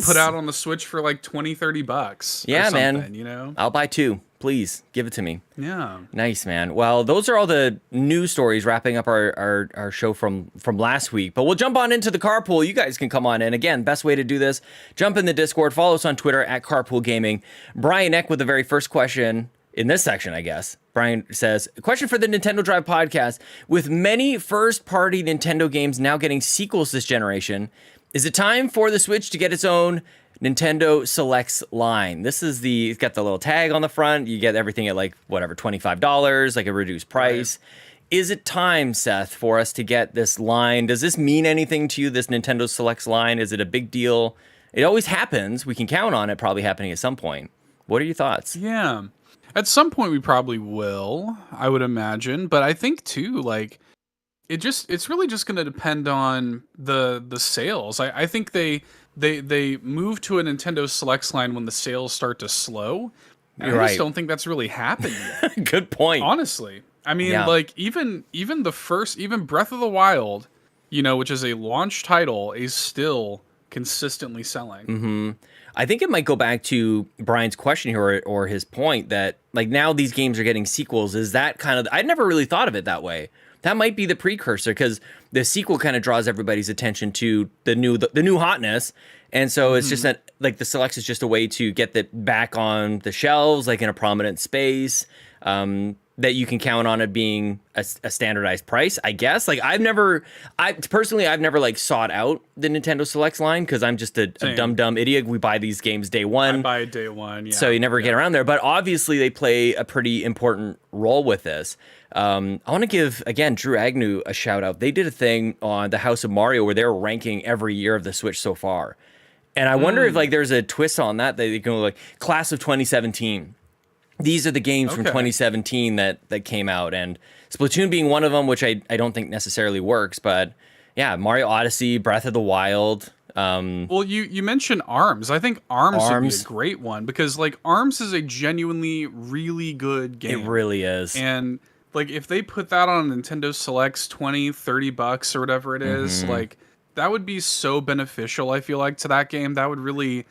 put out on the Switch for like $20-$30. Yeah, or something, man. I'll buy 2. Please give it to me. Yeah. Nice, man. Well, those are all the news stories wrapping up our show from last week. But we'll jump on into the carpool. You guys can come on in. Again, best way to do this, jump in the Discord. Follow us on Twitter at Carpool Gaming. Brian Eck with the very first question in this section, I guess. Brian says, question for the Nintendo Drive podcast. With many first-party Nintendo games now getting sequels this generation, is it time for the Switch to get its own Nintendo Selects line? It's got the little tag on the front. You get everything at like, whatever, $25, like a reduced price. Right. Is it time, Seth, for us to get this line? Does this mean anything to you, this Nintendo Selects line? Is it a big deal? It always happens. We can count on it probably happening at some point. What are your thoughts? Yeah. At some point we probably will, I would imagine. But I think too, like, it's really just going to depend on the sales. I think they move to a Nintendo Selects line when the sales start to slow. I just don't think that's really happened yet. Good point. Honestly. I mean, like even Breath of the Wild, which is a launch title, is still consistently selling. Mm-hmm. I think it might go back to Brian's question here or his point that like now these games are getting sequels. Is that kind of, I'd never really thought of it that way. That might be the precursor because the sequel kind of draws everybody's attention to the new hotness. And so it's just that like the Selects is just a way to get that back on the shelves, like in a prominent space, that you can count on it being a standardized price, I guess. Like I've never like sought out the Nintendo Selects line because I'm just a dumb idiot. We buy these games day one. I buy day one, yeah. So you never get around there. But obviously they play a pretty important role with this. I want to give, again, Drew Agnew a shout out. They did a thing on the House of Mario where they were ranking every year of the Switch so far. And I wonder if like there's a twist on that they go like class of 2017. These are the games from 2017 that came out, and Splatoon being one of them, which I don't think necessarily works. But yeah, Mario Odyssey, Breath of the Wild. Well, you mentioned ARMS. I think ARMS would be a great one because like ARMS is a genuinely really good game. It really is. And like if they put that on Nintendo Selects $20-$30 or whatever it is, like that would be so beneficial, I feel like, to that game. That would really,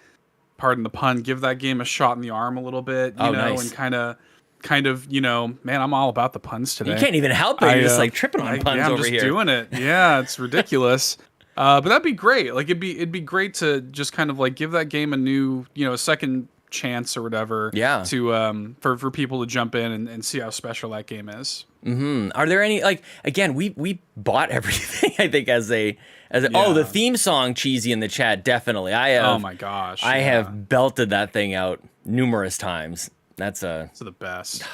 pardon the pun, give that game a shot in the arm a little bit, you know, nice. And kind of, you know, man, I'm all about the puns today. You can't even help it. You're just like tripping on puns I'm over just here. Doing it. Yeah, it's ridiculous. But that'd be great. Like it'd be great to just kind of like give that game a new, you know, a second chance or whatever. Yeah. To for people to jump in and see how special that game is. Mm-hmm. Are there any, like, again, we bought everything, I think, as a oh, the theme song cheesy in the chat, definitely. Oh my gosh. I have belted that thing out numerous times. It's the best.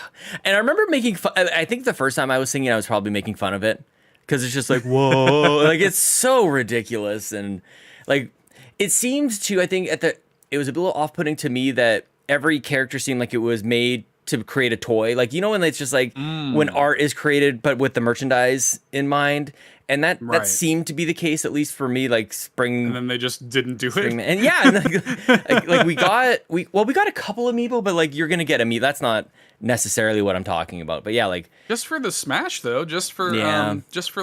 And I remember making fun, I think the first time I was singing, I was probably making fun of it. Because it's just like, whoa, like it's so ridiculous. And like, it seemed to, I think it was a little off-putting to me that every character seemed like it was made to create a toy. Like, you know, when it's just like when art is created, but with the merchandise in mind. And that seemed to be the case, at least for me, like spring. And then they just didn't do it. And yeah, and like we got a couple Amiibo, but like you're going to get Amiibo. That's not necessarily what I'm talking about. But yeah, like just for the Smash though, just for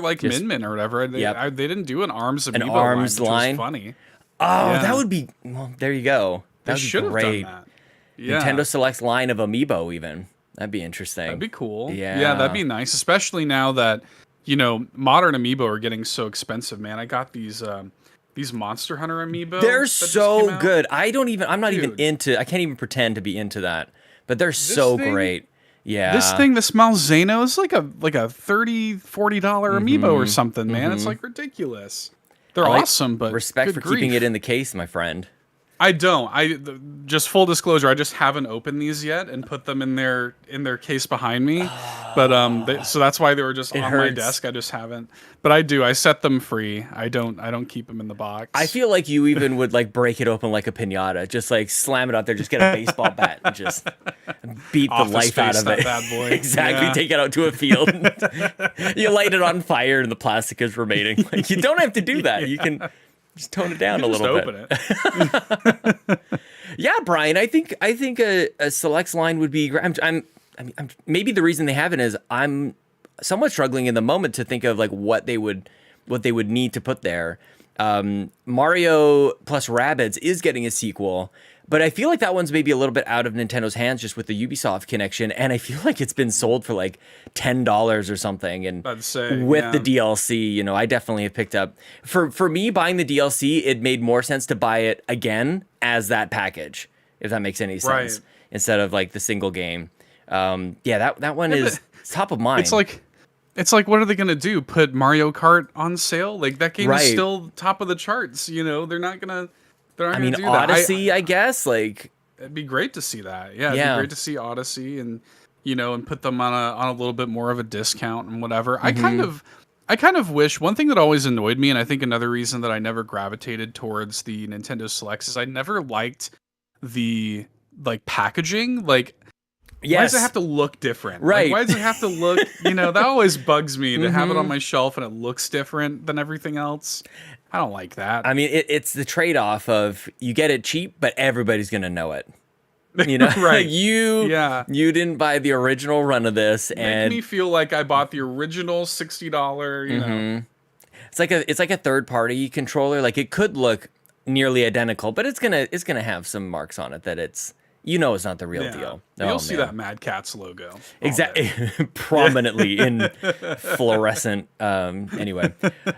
like Min Min or whatever. They didn't do an ARMS Amiibo line, which was funny. Oh, that would be, well, there you go. They should have done that. Yeah. Nintendo Select's line of Amiibo even. That'd be interesting. That'd be cool. Yeah, that'd be nice, especially now that, you know, modern Amiibo are getting so expensive, man. I got these Monster Hunter Amiibo. They're so good. I can't even pretend to be into that. But they're so great. Yeah. This Malzeno is like a $30, $40 Amiibo or something, man. It's like ridiculous. They're awesome, but respect for keeping it in the case, my friend. I don't. Just full disclosure, I just haven't opened these yet and put them in their case behind me. But so that's why they were just on my desk. I just haven't. But I do. I set them free. I don't keep them in the box. I feel like you even would like break it open like a piñata, just like slam it out there, just get a baseball bat and just beat the life out of it. Bad boy. Exactly. Yeah. Take it out to a field. You light it on fire and the plastic is remaining. Like, you don't have to do that. You can just tone it down a little bit. Open it. Yeah, Brian. I think a Selects line would be great. I'm maybe the reason they haven't is I'm somewhat struggling in the moment to think of like what they would need to put there. Mario plus Rabbids is getting a sequel, but I feel like that one's maybe a little bit out of Nintendo's hands just with the Ubisoft connection, and I feel like it's been sold for like $10 or something. And the DLC, you know, I definitely have picked up. For me, buying the DLC, it made more sense to buy it again as that package, if that makes any sense, instead of like the single game. That one is top of mind. It's like, what are they gonna do? Put Mario Kart on sale? Like, that game is still top of the charts. You know, they're not gonna. I mean, do Odyssey, that. I guess. Like, it'd be great to see that. Yeah, it'd be great to see Odyssey, and you know, and put them on a little bit more of a discount and whatever. Mm-hmm. I kind of wish, one thing that always annoyed me, and I think another reason that I never gravitated towards the Nintendo Selects is I never liked the like packaging. Like, why does it have to look different? Right. Like, why does it have to look, you know, that always bugs me to have it on my shelf and it looks different than everything else. I don't like that. I mean, it's the trade-off of you get it cheap, but everybody's going to know it. You know, right? you didn't buy the original run of this, and make me feel like I bought the original $60. You know, it's like a third-party controller. Like, it could look nearly identical, but it's gonna have some marks on it that it's. You know, it's not the real deal. You'll see that Mad Catz logo. Exactly. Prominently in fluorescent. Anyway,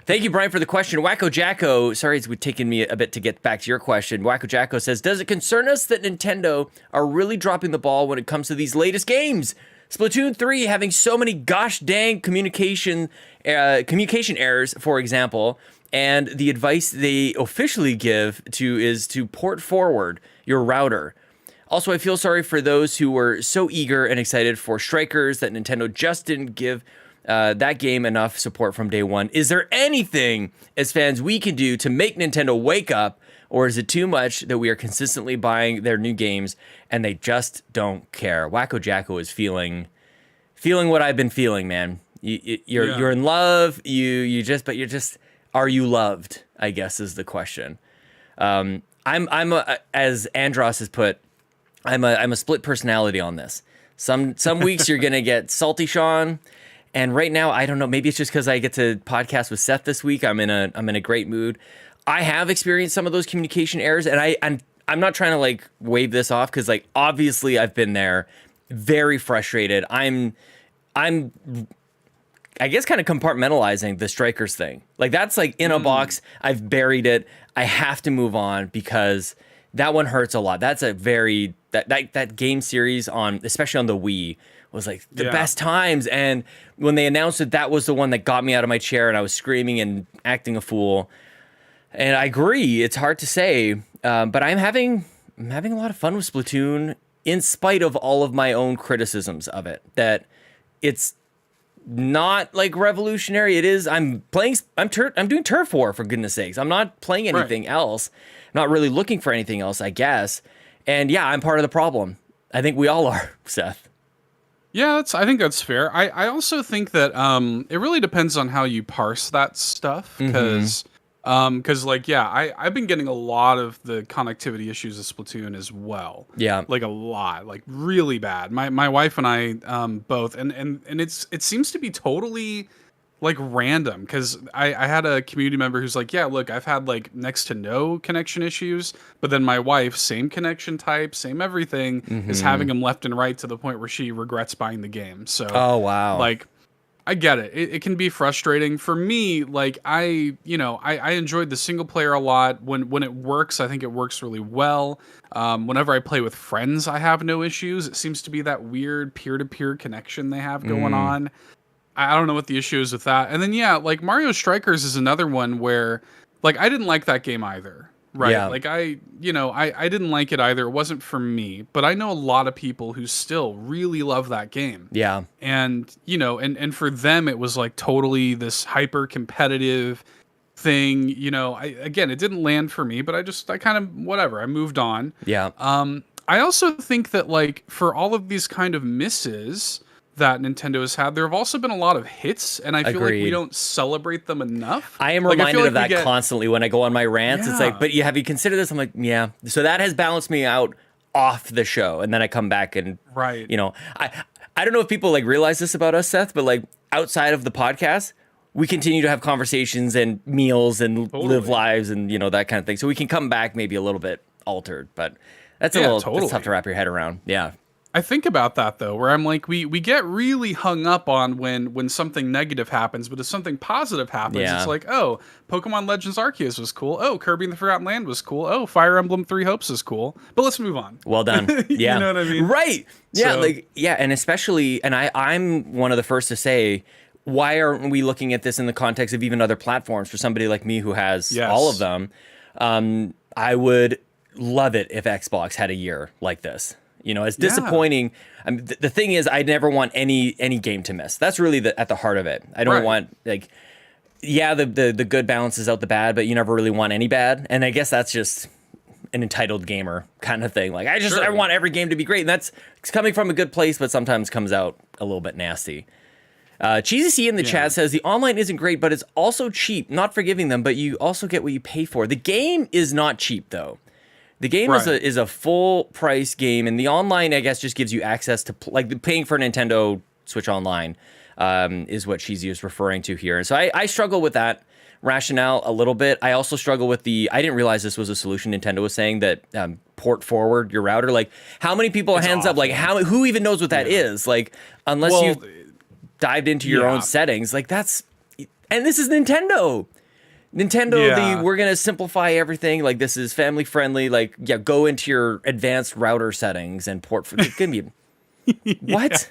thank you, Brian, for the question. Wacko Jacko, sorry, it's taken me a bit to get back to your question. Wacko Jacko says, does it concern us that Nintendo are really dropping the ball when it comes to these latest games? Splatoon 3 having so many gosh dang communication errors, for example, and the advice they officially give is to port forward your router. Also, I feel sorry for those who were so eager and excited for Strikers that Nintendo just didn't give that game enough support from day one. Is there anything as fans we can do to make Nintendo wake up, or is it too much that we are consistently buying their new games and they just don't care? Wacko Jacko is feeling what I've been feeling, man. You're in love. Are you loved? I guess is the question. As Andros has put. I'm a split personality on this. Some weeks you're gonna get salty Sean, and right now I don't know. Maybe it's just because I get to podcast with Seth this week. I'm in a great mood. I have experienced some of those communication errors, and I'm not trying to like wave this off because like obviously I've been there, very frustrated. I guess kind of compartmentalizing the Strikers thing. Like that's like in a box. I've buried it. I have to move on because that one hurts a lot. That's a very that game series especially on the Wii was like the best times. And when they announced that was the one that got me out of my chair and I was screaming and acting a fool. And I agree, it's hard to say, but I'm having a lot of fun with Splatoon in spite of all of my own criticisms of it. That it's not like revolutionary. It is. I'm doing Turf War, for goodness sakes. I'm not playing anything else. I'm not really looking for anything else, I guess. And yeah, I'm part of the problem. I think we all are, Seth. Yeah, I think that's fair. I also think that it really depends on how you parse that stuff because like I've been getting a lot of the connectivity issues of Splatoon as well. Yeah. Like a lot, like really bad. My wife and I both and it seems to be totally like random because I had a community member who's like, yeah, look, I've had like next to no connection issues, but then my wife, same connection type, same everything, is having them left and right to the point where she regrets buying the game. So, oh wow, like, I get it. It can be frustrating for me. Like I enjoyed the single player a lot. When it works, I think it works really well. Whenever I play with friends, I have no issues. It seems to be that weird peer-to-peer connection they have going on. I don't know what the issue is with that. And then, yeah, like Mario Strikers is another one where, like, I didn't like that game either. Right. Yeah. Like I didn't like it either. It wasn't for me, but I know a lot of people who still really love that game. Yeah. And, and for them, it was like totally this hyper competitive thing. It didn't land for me, but I kind of, whatever, I moved on. Yeah. I also think that like for all of these kind of misses that Nintendo has had, there have also been a lot of hits, and I feel like we don't celebrate them enough. I am reminded of that constantly when I go on my rants. Yeah. It's like, but have you considered this? I'm like, yeah. So that has balanced me out off the show, and then I come back and right. I don't know if people like realize this about us, Seth, but like outside of the podcast, we continue to have conversations and meals and live lives and that kind of thing. So we can come back maybe a little bit altered, but that's that's tough to wrap your head around. Yeah. I think about that though, where I'm like, we get really hung up on when something negative happens, but if something positive happens, it's like, oh, Pokemon Legends Arceus was cool. Oh, Kirby and the Forgotten Land was cool. Oh, Fire Emblem Three Hopes is cool. But let's move on. Well done. Yeah. You know what I mean? Right. Yeah. And especially, and I'm one of the first to say, why aren't we looking at this in the context of even other platforms for somebody like me who has all of them? I would love it if Xbox had a year like this. It's disappointing. I mean, the thing is, I never want any game to miss. That's really at the heart of it. I don't want the good balances out the bad, but you never really want any bad. And I guess that's just an entitled gamer kind of thing. Like I want every game to be great, and that's coming from a good place, but sometimes comes out a little bit nasty. Cheesy C in the chat says the online isn't great, but it's also cheap. Not forgiving them, but you also get what you pay for. The game is not cheap though. The game is a full price game, and the online, I guess, just gives you access to paying for Nintendo Switch Online is what Cheesy is referring to here. And so I struggle with that rationale a little bit. I also struggle with I didn't realize this was a solution Nintendo was saying that port forward your router. Like, how many people hands up? Like, who even knows what that is? Like, unless you've dived into your own settings, like that's, and this is Nintendo. We're going to simplify everything. Like, this is family friendly. Like, go into your advanced router settings and port for it. Give me what?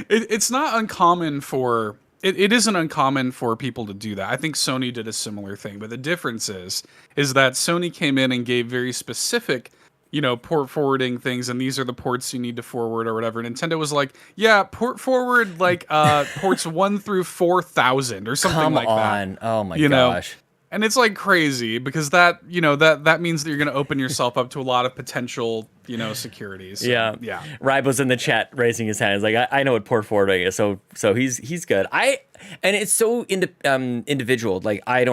It's not uncommon for it isn't uncommon for people to do that. I think Sony did a similar thing, but the difference is that Sony came in and gave very specific, port forwarding things, and these are the ports you need to forward or whatever. Nintendo was like, port forward like ports 1 through 4,000 or something like that. Oh my gosh. And it's like crazy because that means that you're going to open yourself up to a lot of potential, securities. So, yeah. Rybo's in the chat raising his hand. He's like, I know what port forwarding is. So he's good. And it's so individual. Like I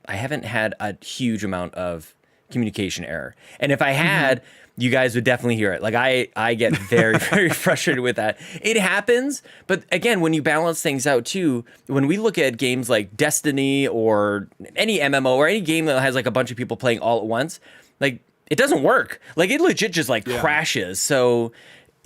haven't had a huge amount of communication error. And if I had, you guys would definitely hear it. Like I get very, very frustrated with that. It happens, but again, when you balance things out too, when we look at games like Destiny or any MMO or any game that has like a bunch of people playing all at once, like it doesn't work. Like it legit just crashes. So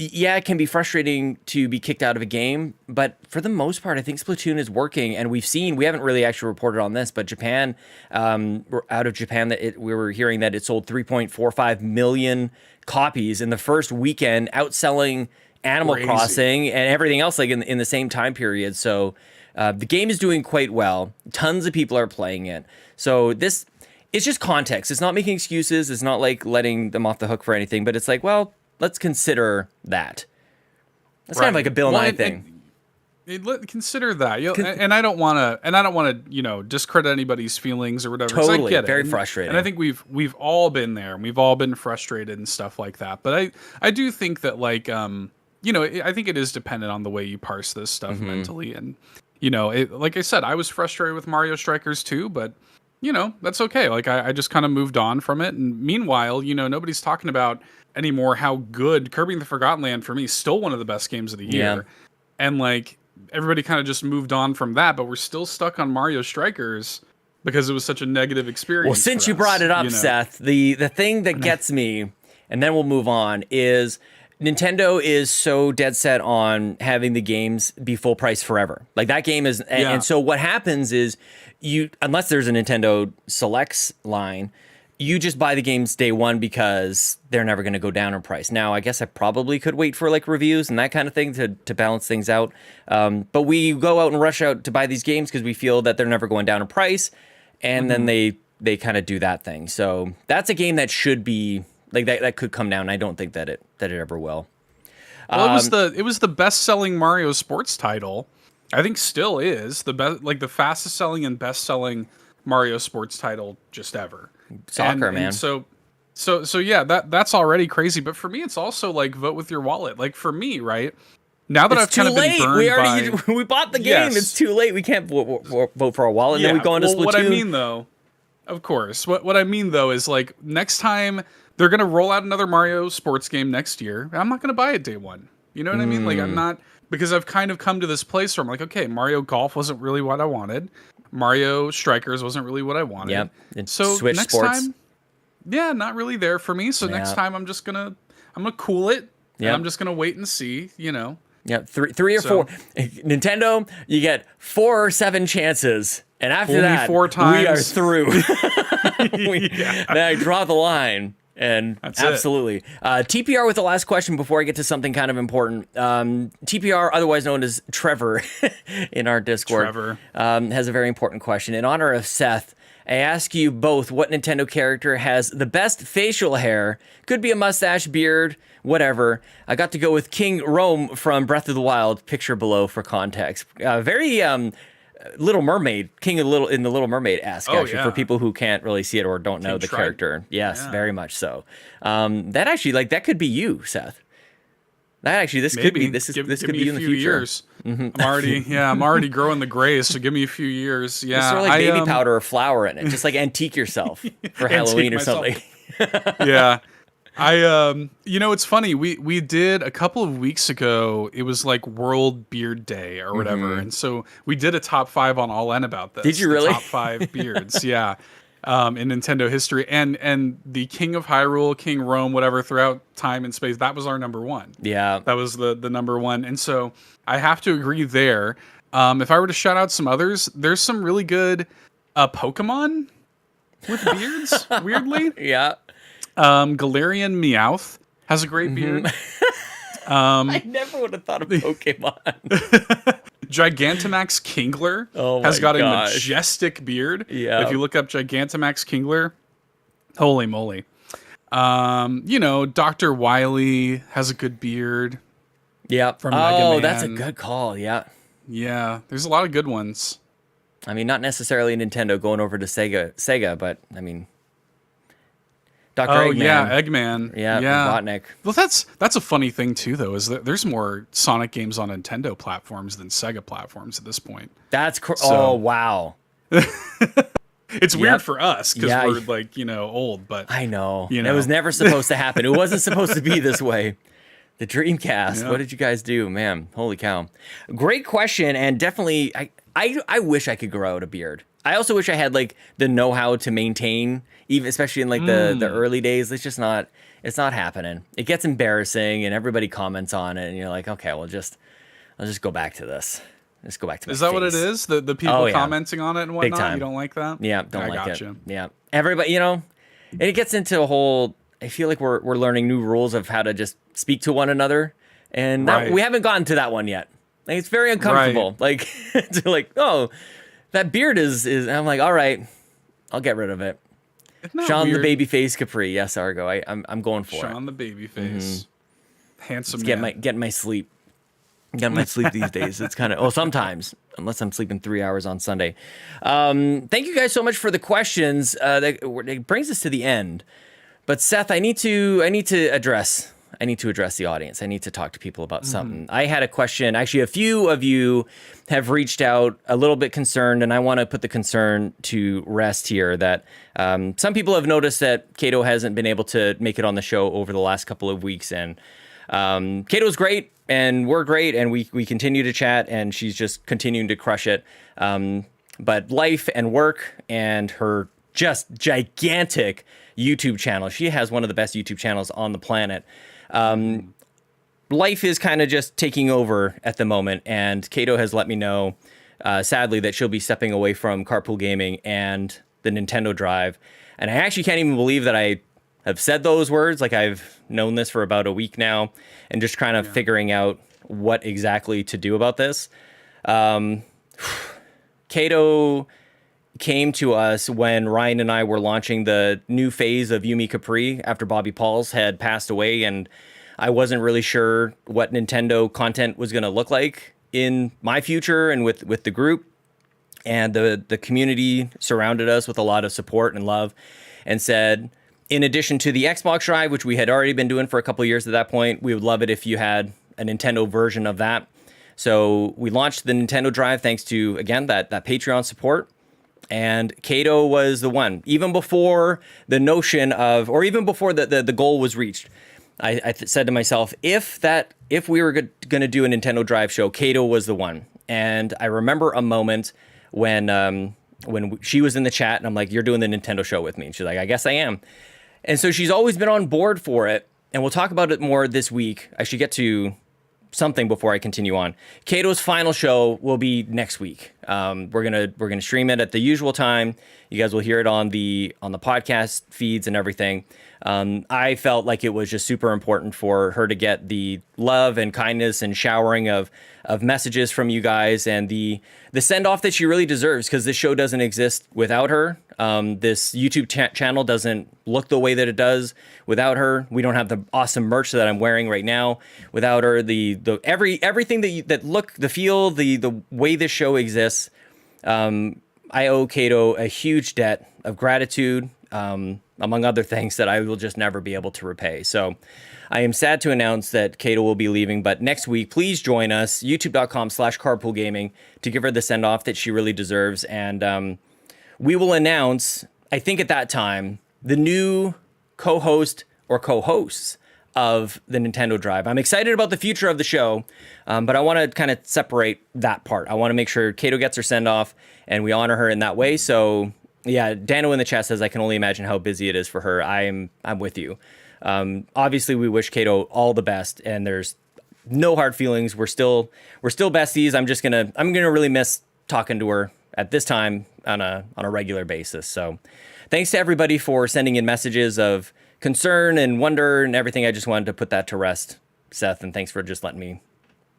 it can be frustrating to be kicked out of a game, but for the most part, I think Splatoon is working, and we haven't really actually reported on this, but Japan, out of Japan, we were hearing that it sold 3.45 million copies in the first weekend, outselling Animal Crossing and everything else like in the same time period. So the game is doing quite well. Tons of people are playing it. So it's just context. It's not making excuses. It's not like letting them off the hook for anything, but it's like, well, let's consider that. That's kind of like a Bill Nye thing. Consider that, and I don't want to, discredit anybody's feelings or whatever. Totally, I get very it. frustrating. And I think we've all been there, and we've all been frustrated and stuff like that. But I do think that I think it is dependent on the way you parse this stuff mentally. And, like I said, I was frustrated with Mario Strikers too, but, that's okay. Like, I just kind of moved on from it. And meanwhile, nobody's talking about anymore how good Kirby and the Forgotten Land, for me, is still one of the best games of the year. Yeah. And, like, everybody kind of just moved on from that, but we're still stuck on Mario Strikers because it was such a negative experience. Well, since you brought it up, Seth, the thing that gets me, and then we'll move on, is Nintendo is so dead set on having the games be full price forever. Like, that game is, and so what happens is unless there's a Nintendo Selects line, you just buy the games day one because they're never going to go down in price. Now, I guess I probably could wait for like reviews and that kind of thing to balance things out. But we go out and rush out to buy these games because we feel that they're never going down in price. And then they kind of do that thing. So that's a game that should be like that could come down. I don't think that it ever will. Well, it was the best selling Mario sports title. I think still is the best, like the fastest selling and best selling Mario sports title just ever. Soccer, man. And so yeah, that's already crazy. But for me, it's also like vote with your wallet. Like for me, right now that I've kind of been burned we bought the game. It's too late. We can't vote for our wallet. And then we go into Splatoon. What I mean though, of course, what I mean though is like next time they're gonna roll out another Mario sports game next year, I'm not gonna buy it day one. You know what I mean? Like I'm not, because I've kind of come to this place where I'm like, okay, Mario Golf wasn't really what I wanted. Mario Strikers wasn't really what I wanted. Yep. And so Switch next Sports. time, not really there for me. So next time I'm gonna cool it. And I'm just gonna wait and see, Yeah, three or four. Nintendo, you get 4 or 7 chances, and after that, 4 times. we are through. Then I draw the line, and that's absolutely. TPR with the last question before I get to something kind of important. TPR, otherwise known as Trevor, in our Discord, has a very important question. In honor of Seth, I ask you both what Nintendo character has the best facial hair. Could be a mustache, beard, whatever. I got to go with King Rome from Breath of the Wild. Picture below for context. Very Little Mermaid, King of in the Little Mermaid-esque, actually, for people who can't really see it or don't know the character. Yes, very much so. That actually, like, that could be you, Seth. That actually, this could be you in the future. Years. I'm already growing the grays, so give me a few years. Yeah, just throw like baby powder or flour in it, just like antique yourself for Halloween or something. Yeah. It's funny. We did a couple of weeks ago. It was like World Beard Day or whatever, and so we did a top 5 on All N about this. Did you really? Top 5 beards, yeah, in Nintendo history, and the King of Hyrule, King Rome, whatever, throughout time and space. That was our number one. Yeah, that was the number one, and so I have to agree there. If I were to shout out some others, there's some really good Pokemon with beards. Weirdly, yeah. Galarian Meowth has a great beard. I never would have thought of Pokemon. Gigantamax Kingler has got a majestic beard. Yeah. If you look up Gigantamax Kingler, holy moly. Dr. Wily has a good beard. Yeah. From Mega Man. That's a good call. Yeah. Yeah. There's a lot of good ones. I mean, not necessarily Nintendo going over to Sega, but I mean, Dr. Eggman. Yeah, Eggman. Yeah, Robotnik. Well, that's a funny thing too, though, is that there's more Sonic games on Nintendo platforms than Sega platforms at this point. That's oh wow. It's weird for us because we're like old, but I know it was never supposed to happen. It wasn't supposed to be this way. The Dreamcast. What did you guys do, man? Holy cow! Great question, and definitely, I wish I could grow out a beard. I also wish I had like the know-how to maintain, even especially in like the early days. It's just not. It's not happening. It gets embarrassing, and everybody comments on it, and you're like, okay, I'll just go back to this. Just go back to. Is that what it is? The people commenting on it and whatnot. Big time. You don't like that? Yeah, don't like it. Yeah, everybody. And it gets into a whole. I feel like we're learning new rules of how to just speak to one another, and we haven't gotten to that one yet. Like, it's very uncomfortable. Like to like, oh, that beard is. I'm like, all right, I'll get rid of it. Sean the Babyface Capri. Yes, Argo. I'm going for it. Sean the Babyface. Handsome. Getting my sleep. Getting my sleep these days. It's kind of sometimes, unless I'm sleeping 3 hours on Sunday. Thank you guys so much for the questions. It brings us to the end. But Seth, I need to address address the audience. I need to talk to people about something. I had a question. Actually, a few of you have reached out a little bit concerned, and I want to put the concern to rest here that some people have noticed that Kato hasn't been able to make it on the show over the last couple of weeks. And Kato's great, and we're great, and we continue to chat, and she's just continuing to crush it. But life and work and her just gigantic YouTube channel. She has one of the best YouTube channels on the planet. Life is kind of just taking over at the moment, and Kato has let me know, sadly, that she'll be stepping away from Carpool Gaming and the Nintendo Drive. And I actually can't even believe that I have said those words. Like, I've known this for about a week now, and just kind of figuring out what exactly to do about this. Kato came to us when Ryan and I were launching the new phase of Yumi Capri after Bobby Pauls had passed away, and I wasn't really sure what Nintendo content was going to look like in my future and with the group. And the community surrounded us with a lot of support and love, and said, in addition to the Xbox Drive, which we had already been doing for a couple of years at that point, we would love it if you had a Nintendo version of that. So we launched the Nintendo Drive thanks to, again, that Patreon support. And Kato was the one. Even before the notion of, or even before the goal was reached, I said to myself, if we were going to do a Nintendo Drive show, Kato was the one. And I remember a moment when she was in the chat, and I'm like, "You're doing the Nintendo show with me." And she's like, "I guess I am." And so she's always been on board for it. And we'll talk about it more this week. I should get to something before I continue on. Kato's final show will be next week. We're gonna stream it at the usual time. You guys will hear it on the podcast feeds and everything. I felt like it was just super important for her to get the love and kindness and showering of messages from you guys, and the send off that she really deserves, because this show doesn't exist without her. This YouTube channel doesn't look the way that it does without her. We don't have the awesome merch that I'm wearing right now without her. Everything that look, the feel, the way this show exists. I owe Kato a huge debt of gratitude, among other things that I will just never be able to repay. So I am sad to announce that Kato will be leaving, but next week, please join us, youtube.com/carpoolgaming, to give her the send off that she really deserves. And we will announce, I think at that time, the new co-host or co-hosts of the Nintendo Drive. I'm excited about the future of the show, but I want to kind of separate that part. I want to make sure Kato gets her send off and we honor her in that way. So yeah, Dano in the chat says, I can only imagine how busy it is for her. I'm with you. Obviously we wish Kato all the best, and there's no hard feelings. We're still besties. I'm gonna really miss talking to her at this time on a regular basis. So thanks to everybody for sending in messages of concern and wonder and everything. I just wanted to put that to rest, Seth, and thanks for just letting me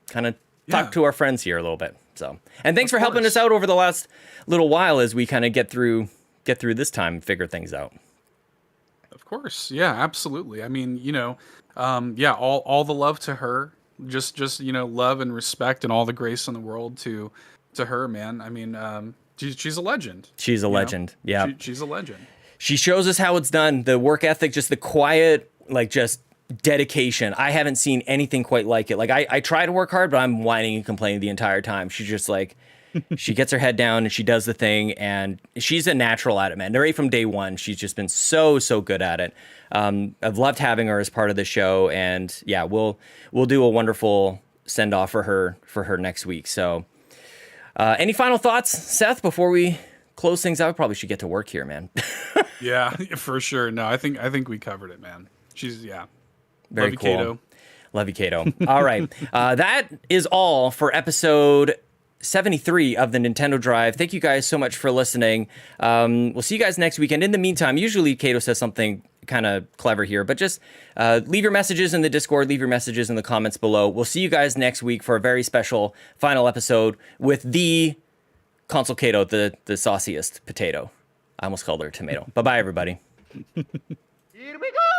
kind of talk to our friends here a little bit. So, and thanks for helping us out over the last little while as we kind of get through this time and figure things out. Of course. Yeah, absolutely. I mean, all the love to her, just, love and respect and all the grace in the world to her, man. I mean, she's a legend. She's a legend. Yeah. She's a legend. She shows us how it's done. The work ethic, just the quiet, just dedication. I haven't seen anything quite like it. I try to work hard, but I'm whining and complaining the entire time. She's just she gets her head down and she does the thing, and she's a natural at it, man. Right from day one, she's just been so good at it. I've loved having her as part of the show, and yeah, we'll do a wonderful send off for her next week. So, any final thoughts, Seth, before we close things out? Probably should get to work here, man. Yeah, for sure. No, I think we covered it, man. She's very Love cool. You, Kato. Love you, Kato. All right. That is all for episode 73 of the Nintendo Drive. Thank you guys so much for listening. We'll see you guys next weekend. In the meantime, usually Kato says something kind of clever here, but just leave your messages in the Discord, leave your messages in the comments below. We'll see you guys next week for a very special final episode with the Console Kato, the sauciest potato. I almost called her a tomato. Bye-bye, everybody. Here we go!